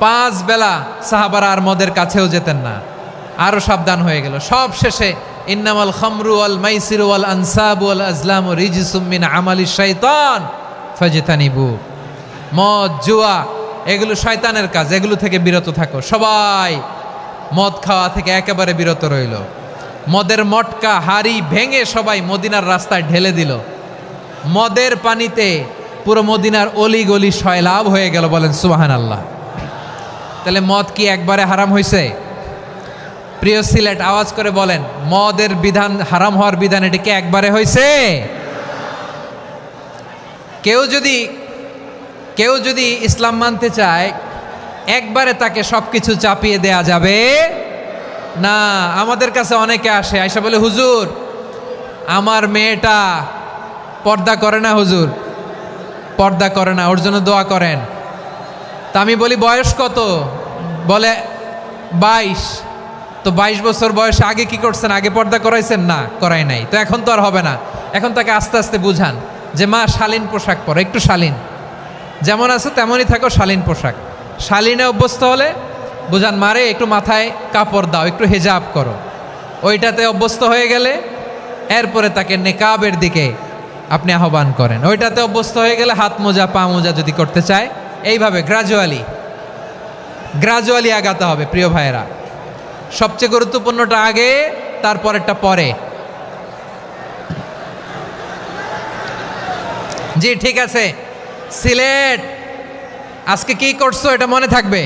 5 বেলা সাহাবারা আর মদের কাছেও যেতেন না, আরও সাবধান হয়ে গেল। সব শেষে ইন্নামাল খামরু ওয়াল মাইসিরু ওয়াল আনসাবু ওয়াল আজলামু রিজসুম মিন আমালিশ শাইতান ফাজতানিবু। মদ জুয়া এগুলো শয়তানের কাজ, এগুলো থেকে বিরত থাকো। সবাই মদ খাওয়া থেকে একেবারে বিরত রইল। মদের মটকা হাড়ি ভেঙে সবাই মদিনার রাস্তায় ঢেলে দিল। মদের পানিতে পুরো মদিনার অলি গলি সয়লাভ হয়ে গেল। বলেন সুবহানাল্লাহ। তাহলে মদ কি একবারে হারাম হয়েছে? প্রিয় সিলেট আওয়াজ করে বলেন, মদের বিধান, হারাম হওয়ার বিধান এটা কি একবারে হয়েছে? কেউ যদি ইসলাম মানতে চায় একবারে তাকে সবকিছু চাপিয়ে দেয়া যাবে না। আমাদের কাছে অনেকে আসে, আয়সা বলে হুজুর আমার মেয়েটা পর্দা করে না, হুজুর পর্দা করে না, ওর জন্য দোয়া করেন। তা আমি বলি বয়স কত? বলে 22। তো 22 বছর বয়সে আগে কি করছেন? আগে পর্দা করাইছেন? না, করাই নাই। তো এখন তো আর হবে না। এখন তাকে আস্তে আস্তে বুঝান যে মা শালীন পোশাক পরো, একটু শালীন, যেমন আছে তেমনই থাকো, শালীন পোশাক। শালীনে অভ্যস্ত হলে বুঝান মারে একটু মাথায় কাপড় দাও, একটু হেজাব করো। ওইটাতে অভ্যস্ত হয়ে গেলে এরপরে তাকে নেকাবের দিকে আপনি আহ্বান করেন। ওইটাতে অভ্যস্ত হয়ে গেলে হাত মোজা পা মোজা যদি করতে চায়, এইভাবে গ্রাজুয়ালি আগাতে হবে। প্রিয় ভাইয়েরা, সবচেয়ে গুরুত্বপূর্ণটা আগে, তারপরেরটা পরে। জি ঠিক আছে। সিলেট আজকে কি করছো এটা মনে থাকবে।